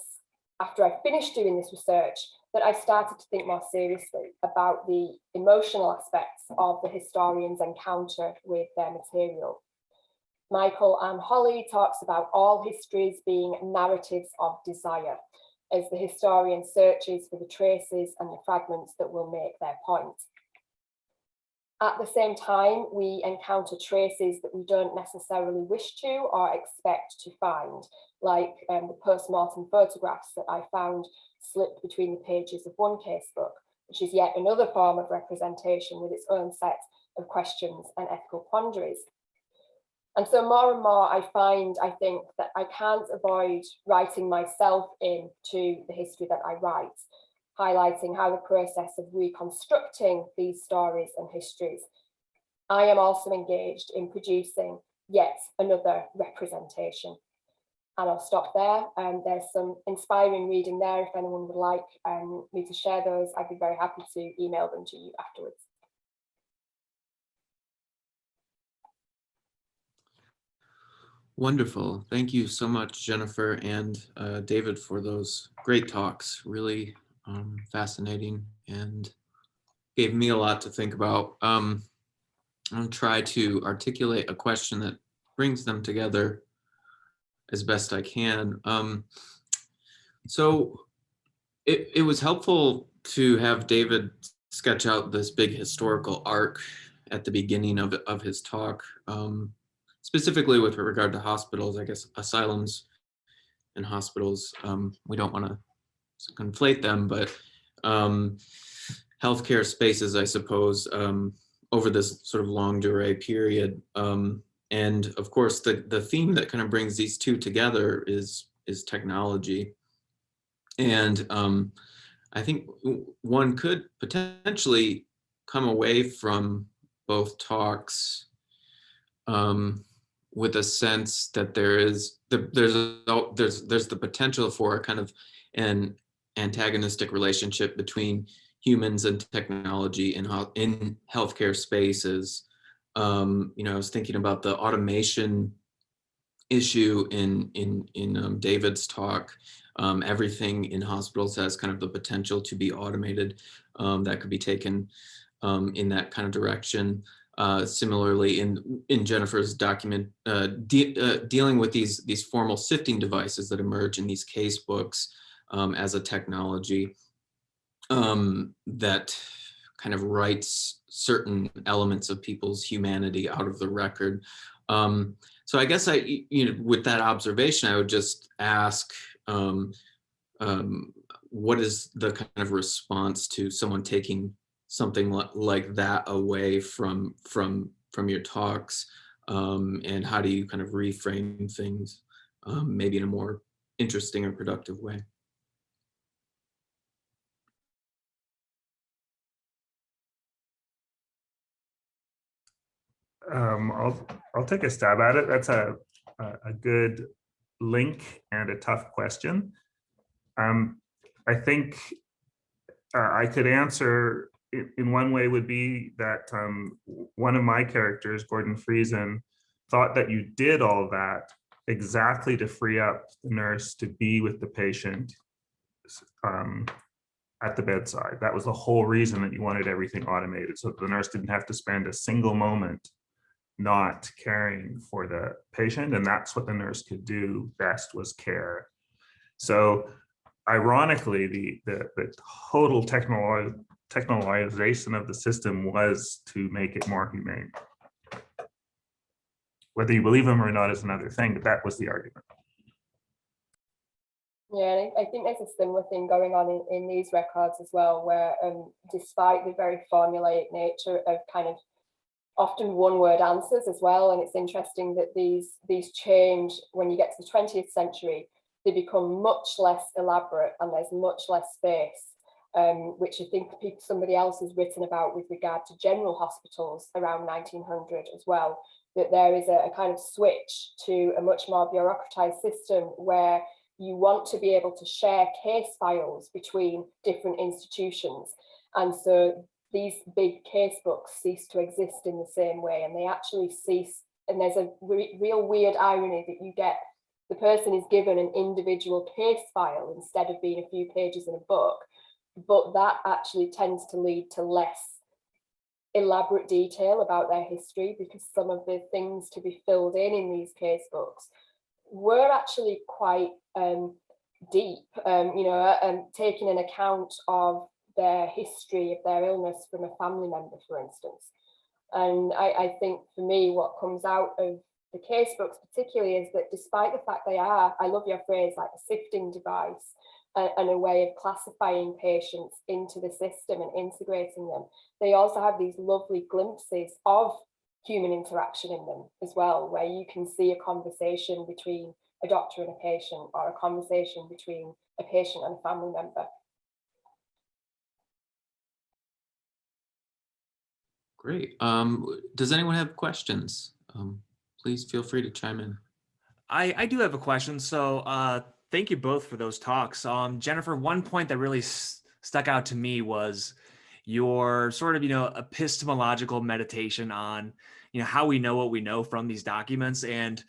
C: after I finished doing this research, that I've started to think more seriously about the emotional aspects of the historian's encounter with their material. Michael and Holly talks about all histories being narratives of desire, as the historian searches for the traces and the fragments that will make their point. At the same time, we encounter traces that we don't necessarily wish to or expect to find, like the post-mortem photographs that I found slipped between the pages of one casebook, which is yet another form of representation with its own set of questions and ethical quandaries. And so more and more I find, I think, that I can't avoid writing myself into the history that I write, highlighting how the process of reconstructing these stories and histories, I am also engaged in producing yet another representation. And I'll stop there. There's some inspiring reading there. If anyone would like me to share those, I'd be very happy to email them to you afterwards.
A: Wonderful. Thank you so much, Jennifer and David, for those great talks. Really fascinating and gave me a lot to think about. I'm going to try to articulate a question that brings them together as best I can. So it was helpful to have David sketch out this big historical arc at the beginning of his talk, specifically with regard to hospitals, I guess asylums and hospitals. We don't want to conflate them, but healthcare spaces, I suppose, over this sort of longue durée period. And of course, the theme that kind of brings these two together is technology. And I think one could potentially come away from both talks with a sense that there's the potential for a kind of an antagonistic relationship between humans and technology in healthcare spaces. You know, I was thinking about the automation issue in David's talk. Everything in hospitals has kind of the potential to be automated. That could be taken in that kind of direction. Similarly, in Jennifer's document, dealing with these formal sifting devices that emerge in these case books as a technology that kind of writes certain elements of people's humanity out of the record. So I guess with that observation, I would just ask, what is the kind of response to someone taking something like that away from your talks, and how do you kind of reframe things, maybe in a more interesting or productive way?
B: I'll take a stab at it. That's a good link and a tough question. I think I could answer in one way would be that one of my characters, Gordon Friesen, thought that you did all of that exactly to free up the nurse to be with the patient at the bedside. That was the whole reason that you wanted everything automated, so the nurse didn't have to spend a single moment not caring for the patient, and that's what the nurse could do best, was care. So ironically, the total technologization of the system was to make it more humane. Whether you believe him or not is another thing, but that was the argument.
C: Yeah, I think there's a similar thing going on in these records as well, where despite the very formulaic nature of kind of often one-word answers as well, and it's interesting that these change when you get to the 20th century. They become much less elaborate and there's much less space, which I think somebody else has written about with regard to general hospitals around 1900 as well, that there is a kind of switch to a much more bureaucratized system where you want to be able to share case files between different institutions. And so these big case books cease to exist in the same way, and they actually cease. And there's a real weird irony that you get the person is given an individual case file instead of being a few pages in a book, but that actually tends to lead to less elaborate detail about their history, because some of the things to be filled in these case books were actually quite deep, taking an account of their history of their illness from a family member, for instance. And I think for me, what comes out of the case books particularly is that despite the fact they are, I love your phrase, like a sifting device and a way of classifying patients into the system and integrating them, they also have these lovely glimpses of human interaction in them as well, where you can see a conversation between a doctor and a patient, or a conversation between a patient and a family member.
A: Great. Does anyone have questions? Please feel free to chime in.
D: I do have a question. So thank you both for those talks. Jennifer, one point that really stuck out to me was your sort of, epistemological meditation on, how we know what we know from these documents. And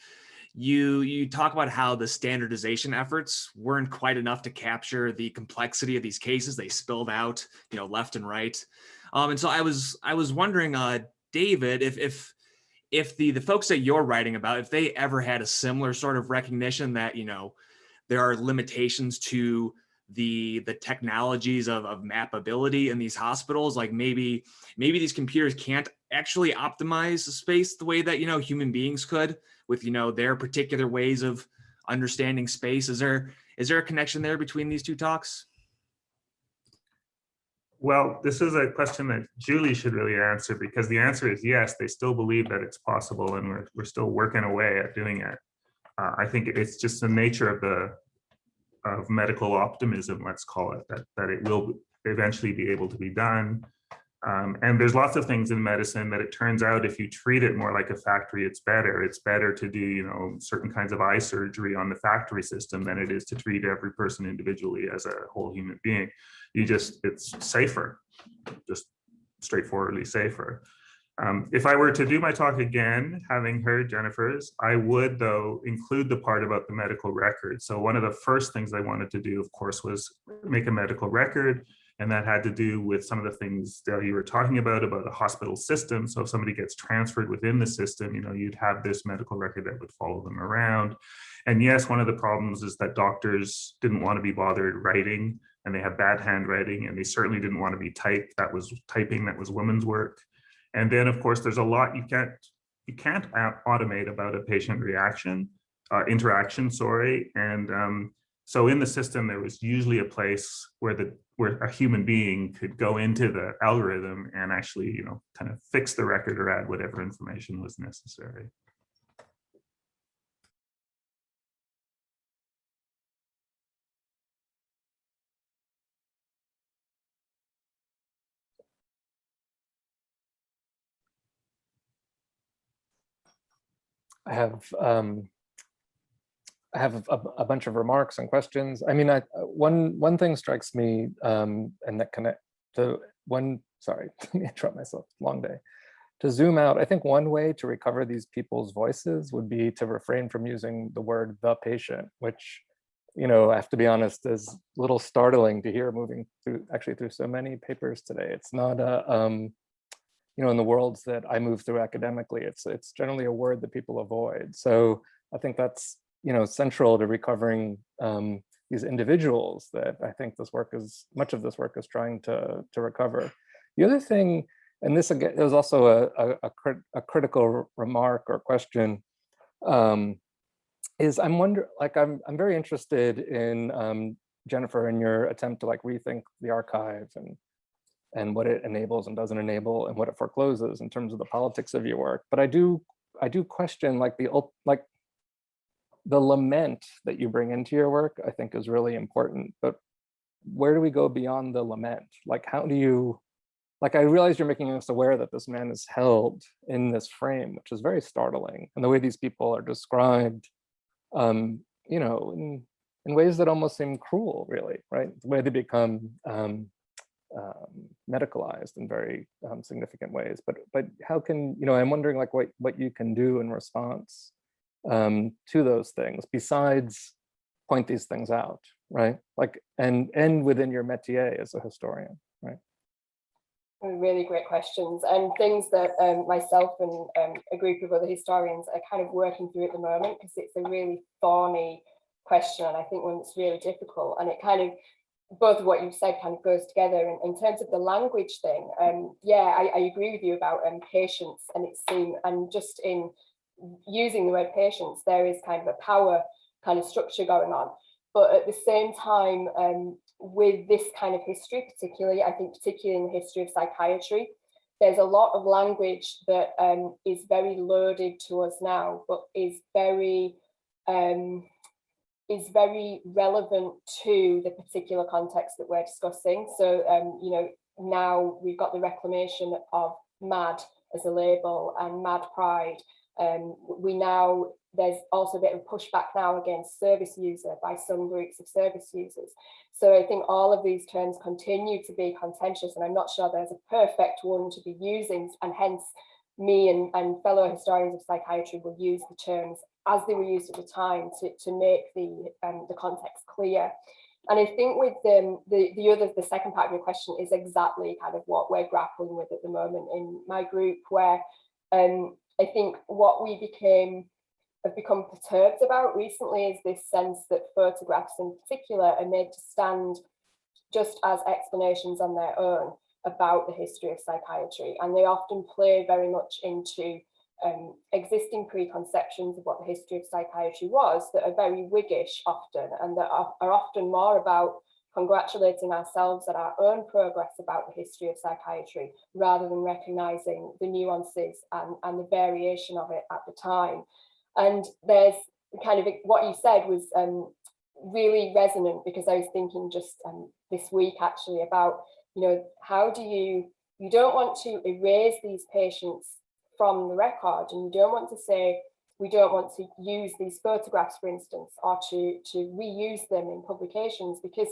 D: you talk about how the standardization efforts weren't quite enough to capture the complexity of these cases. They spilled out, left and right. And so I was wondering, David, if the folks that you're writing about, if they ever had a similar sort of recognition that, there are limitations to the technologies of mappability in these hospitals, like maybe these computers can't actually optimize the space the way that, human beings could with, their particular ways of understanding space. Is there a connection there between these two talks?
B: Well, this is a question that Julie should really answer, because the answer is yes, they still believe that it's possible, and we're still working away at doing it. I think it's just the nature of medical optimism, let's call it, that it will eventually be able to be done. And there's lots of things in medicine that it turns out if you treat it more like a factory, it's better. It's better to do, certain kinds of eye surgery on the factory system than it is to treat every person individually as a whole human being. It's safer, just straightforwardly safer. If I were to do my talk again, having heard Jennifer's, I would, though, include the part about the medical record. So one of the first things I wanted to do, of course, was make a medical record. And that had to do with some of the things that you were talking about a hospital system. So if somebody gets transferred within the system, you'd have this medical record that would follow them around. And yes, one of the problems is that doctors didn't want to be bothered writing, and they have bad handwriting, and they certainly didn't want to be typing. That was women's work. And then, of course, there's a lot you can't automate about a patient interaction, sorry. And so in the system, there was usually a place where a human being could go into the algorithm and actually, kind of fix the record or add whatever information was necessary.
E: I have a bunch of remarks and questions. I mean, one thing strikes me, and that connect to one. Sorry, let me interrupt myself. Long day. To zoom out, I think one way to recover these people's voices would be to refrain from using the word "the patient," which, I have to be honest, is a little startling to hear moving through so many papers today. It's not a in the worlds that I move through academically, it's generally a word that people avoid. So I think that's central to recovering these individuals that I think much of this work is trying to recover. The other thing, and this again, there's also a critical remark or question, is I'm very interested in Jennifer, in your attempt to rethink the archive and what it enables and doesn't enable and what it forecloses in terms of the politics of your work. But I do question the lament that you bring into your work, I think is really important. But where do we go beyond the lament? How do you, I realize you're making us aware that this man is held in this frame, which is very startling. And the way these people are described, in ways that almost seem cruel, really, right? The way they become medicalized in very significant ways. But how can, I'm wondering what you can do in response to those things besides point these things out, right? And within your métier as a historian, right?
C: Really great questions, and things that myself and a group of other historians are kind of working through at the moment, because it's a really thorny question, and I think one that's really difficult. And it kind of, both of what you've said kind of goes together in terms of the language thing. Yeah, I agree with you about patience, and just in using the word patience, there is kind of a power kind of structure going on. But at the same time, with this kind of history, particularly in the history of psychiatry, there's a lot of language that is very loaded to us now, but is very relevant to the particular context that we're discussing. So, now we've got the reclamation of MAD as a label, and mad pride. There's also a bit of pushback now against service user by some groups of service users. So I think all of these terms continue to be contentious, and I'm not sure there's a perfect one to be using, and hence me and fellow historians of psychiatry will use the terms as they were used at the time to make the context clear. And I think with the second part of your question is exactly kind of what we're grappling with at the moment in my group, where I think what we have become perturbed about recently is this sense that photographs in particular are made to stand just as explanations on their own about the history of psychiatry, and they often play very much into existing preconceptions of what the history of psychiatry was that are very Whiggish often, and that are often more about congratulating ourselves at our own progress about the history of psychiatry rather than recognizing the nuances and the variation of it at the time. And there's kind of what you said was really resonant, because I was thinking just this week actually about, how do you don't want to erase these patients from the record, and you don't want to say we don't want to use these photographs, for instance, or to reuse them in publications, because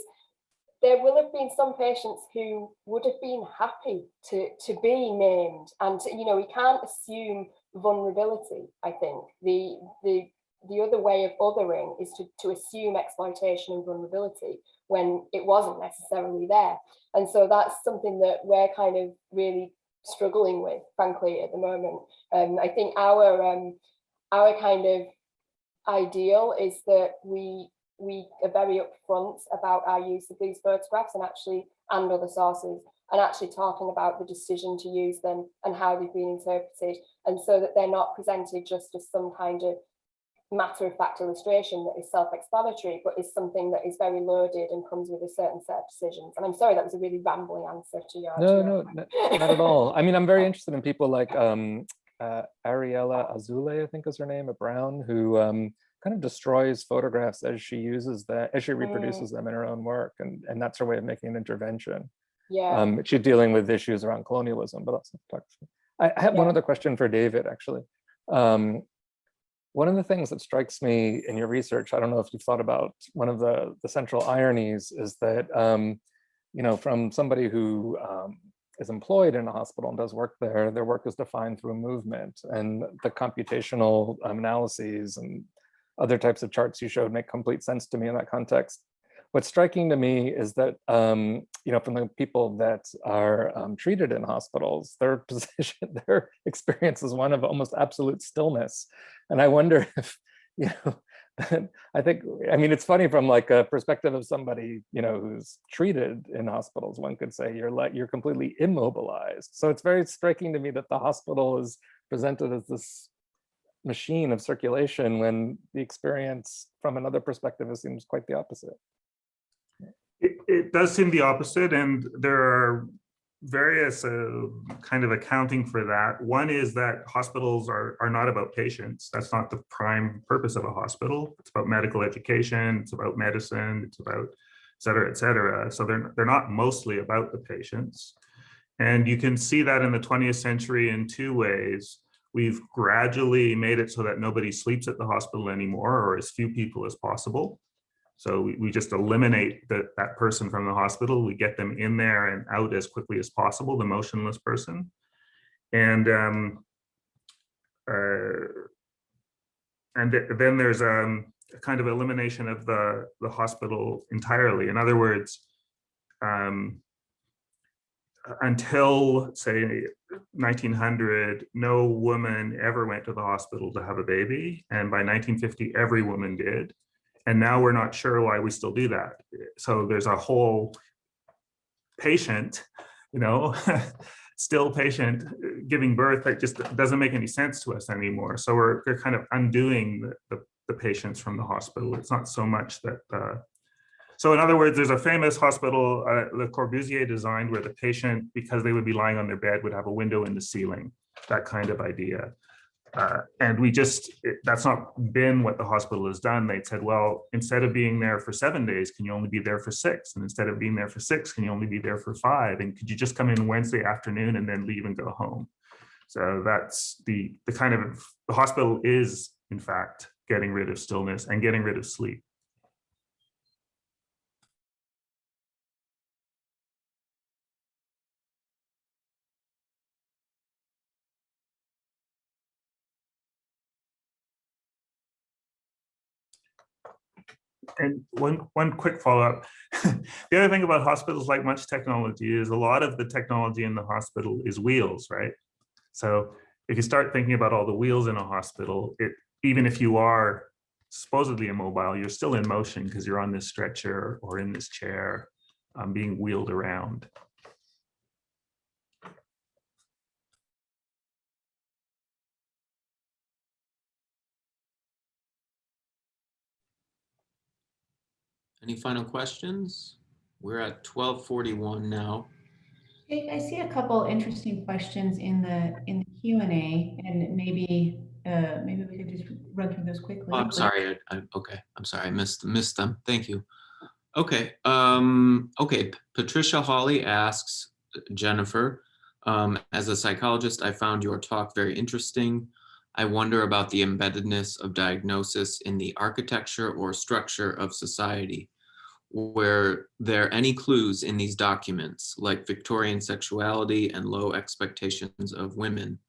C: there will have been some patients who would have been happy to be named, and we can't assume vulnerability. I think the other way of othering is to assume exploitation and vulnerability when it wasn't necessarily there. And so that's something that we're kind of really struggling with, frankly, at the moment. I think our kind of ideal is that we are very upfront about our use of these photographs and other sources, and actually talking about the decision to use them and how they've been interpreted, and so that they're not presented just as some kind of matter-of-fact illustration that is self-explanatory, but is something that is very loaded and comes with a certain set of decisions. And I'm sorry, that was a really rambling answer to your...
E: No, not at all. I mean, I'm very interested in people like Ariella Azule, I think is her name, at Brown, who kind of destroys photographs as she uses that, as she reproduces them in her own work, and that's her way of making an intervention.
C: Yeah.
E: She's dealing with issues around colonialism, but also I have one other question for David, actually. One of the things that strikes me in your research, I don't know if you've thought about, one of the central ironies is that, from somebody who is employed in a hospital and does work there, their work is defined through movement, and the computational analyses and other types of charts you showed make complete sense to me in that context. What's striking to me is that, from the people that are treated in hospitals, their position, their experience is one of almost absolute stillness. And I wonder if, it's funny from like a perspective of somebody, who's treated in hospitals, one could say you're completely immobilized. So it's very striking to me that the hospital is presented as this machine of circulation when the experience from another perspective seems quite the opposite.
B: It does seem the opposite, and there are various kind of accounting for that. One is that hospitals are not about patients. That's not the prime purpose of a hospital. It's about medical education, it's about medicine, it's about et cetera, et cetera. So they're not mostly about the patients. And you can see that in the 20th century in two ways. We've gradually made it so that nobody sleeps at the hospital anymore, or as few people as possible. So we just eliminate that person from the hospital. We get them in there and out as quickly as possible, the motionless person. And then there's a kind of elimination of the hospital entirely. In other words, until say 1900, no woman ever went to the hospital to have a baby. And by 1950, every woman did. And now we're not sure why we still do that. So there's a whole patient, still patient giving birth that just doesn't make any sense to us anymore. So we're kind of undoing the patients from the hospital. It's not so much that, so in other words, there's a famous hospital Le Corbusier designed where the patient, because they would be lying on their bed, would have a window in the ceiling, that kind of idea. And that's not been what the hospital has done. They'd said, well, instead of being there for 7 days, can you only be there for 6? And instead of being there for 6, can you only be there for 5? And could you just come in Wednesday afternoon and then leave and go home? So that's the kind of, the hospital is in fact getting rid of stillness and getting rid of sleep. And one quick follow-up. The other thing about hospitals, like much technology, is a lot of the technology in the hospital is wheels, right? So if you start thinking about all the wheels in a hospital, even if you are supposedly immobile, you're still in motion because you're on this stretcher or in this chair being wheeled around.
A: Any final questions? We're at 12:41 now.
F: Jake, I see a couple interesting questions in the Q&A, and maybe we could just run through those quickly.
A: Oh, I'm sorry. Okay, I'm sorry. I missed them. Thank you. Okay. Okay. Patricia Hawley asks, Jennifer, as a psychologist, I found your talk very interesting. I wonder about the embeddedness of diagnosis in the architecture or structure of society. Were there any clues in these documents, like Victorian sexuality and low expectations of women?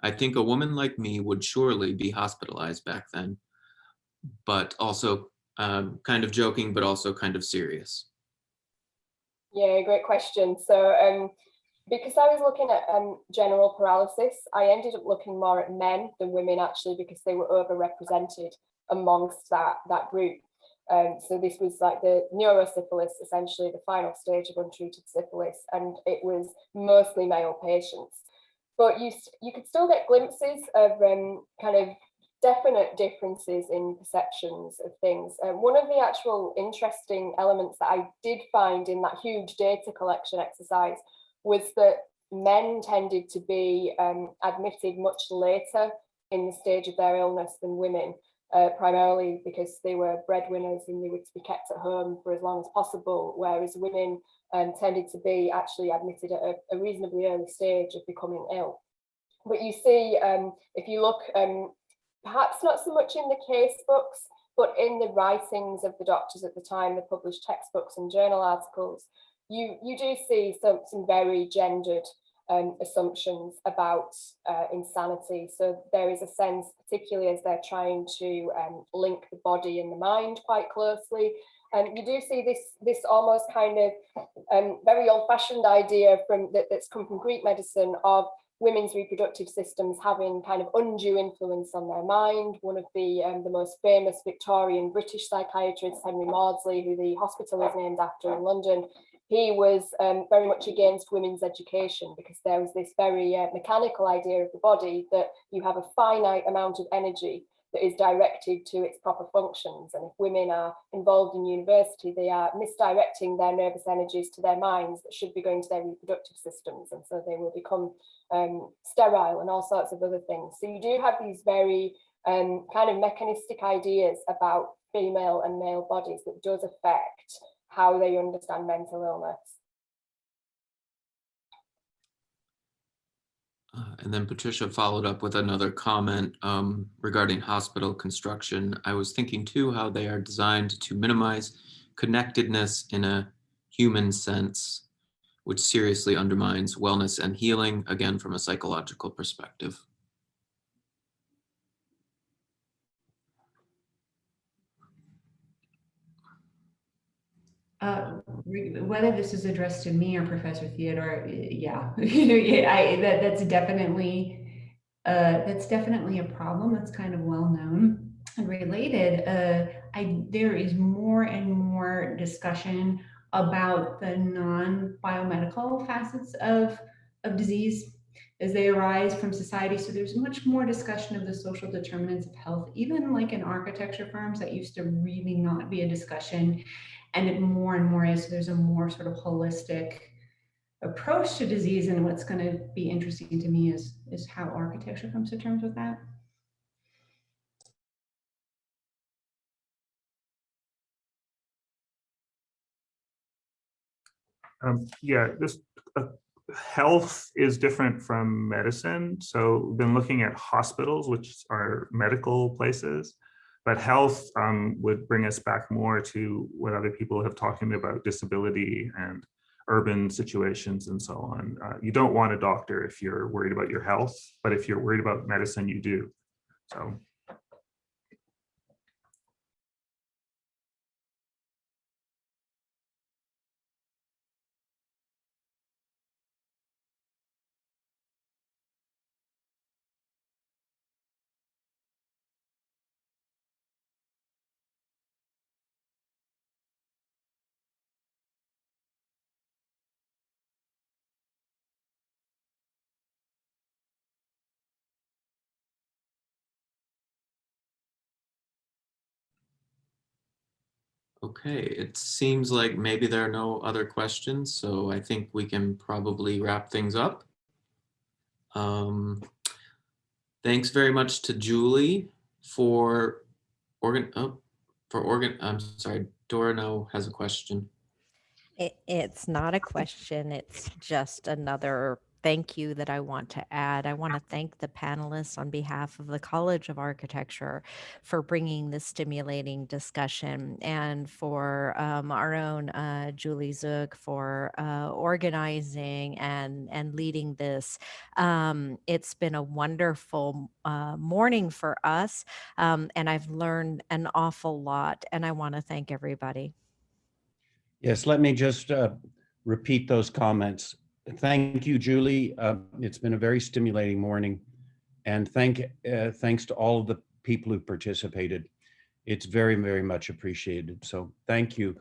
A: I think a woman like me would surely be hospitalized back then, but also kind of joking, but also kind of serious.
C: Yeah, great question. So because I was looking at general paralysis, I ended up looking more at men than women, actually, because they were overrepresented amongst that group. So this was like the neurosyphilis, essentially the final stage of untreated syphilis, and it was mostly male patients. But you could still get glimpses of kind of definite differences in perceptions of things. One of the actual interesting elements that I did find in that huge data collection exercise was that men tended to be admitted much later in the stage of their illness than women. Primarily because they were breadwinners and they were to be kept at home for as long as possible, whereas women tended to be actually admitted at a reasonably early stage of becoming ill. But you see, if you look, perhaps not so much in the case books, but in the writings of the doctors at the time, the published textbooks and journal articles, you do see some very gendered assumptions about insanity. So there is a sense, particularly as they're trying to link the body and the mind quite closely. And you do see this almost kind of very old-fashioned idea that's come from Greek medicine of women's reproductive systems having kind of undue influence on their mind. One of the most famous Victorian British psychiatrists, Henry Maudsley, who the hospital is named after in London, he was very much against women's education because there was this very mechanical idea of the body that you have a finite amount of energy that is directed to its proper functions. And if women are involved in university, they are misdirecting their nervous energies to their minds that should be going to their reproductive systems. And so they will become sterile and all sorts of other things. So you do have these very kind of mechanistic ideas about female and male bodies that does affect how they understand mental illness.
A: And then Patricia followed up with another comment regarding hospital construction. I was thinking too how they are designed to minimize connectedness in a human sense, which seriously undermines wellness and healing, again, from a psychological perspective.
F: Whether this is addressed to me or Professor Theodore, yeah, that's definitely a problem. That's kind of well known and related. There is more and more discussion about the non-biomedical facets of disease as they arise from society. So there's much more discussion of the social determinants of health, even like in architecture firms. That used to really not be a discussion. And it more and more is. So there's a more sort of holistic approach to disease. And what's going to be interesting to me is how architecture comes to terms with that.
B: Yeah, just health is different from medicine. So we've been looking at hospitals, which are medical places, but health would bring us back more to what other people have talking about, disability and urban situations and so on. You don't want a doctor if you're worried about your health, but if you're worried about medicine, you do. So.
A: Okay, it seems like maybe there are no other questions, so I think we can probably wrap things up. Thanks very much to Julie for I'm sorry, Dora now has a question.
G: It's not a question, it's just another thank you that I want to add. I want to thank the panelists on behalf of the College of Architecture for bringing this stimulating discussion, and for our own Julie Zug for organizing and leading this. It's been a wonderful morning for us, and I've learned an awful lot, and I want to thank everybody.
H: Yes, let me just repeat those comments. Thank you, Julie. It's been a very stimulating morning. And thanks to all of the people who participated. It's very, very much appreciated. So thank you.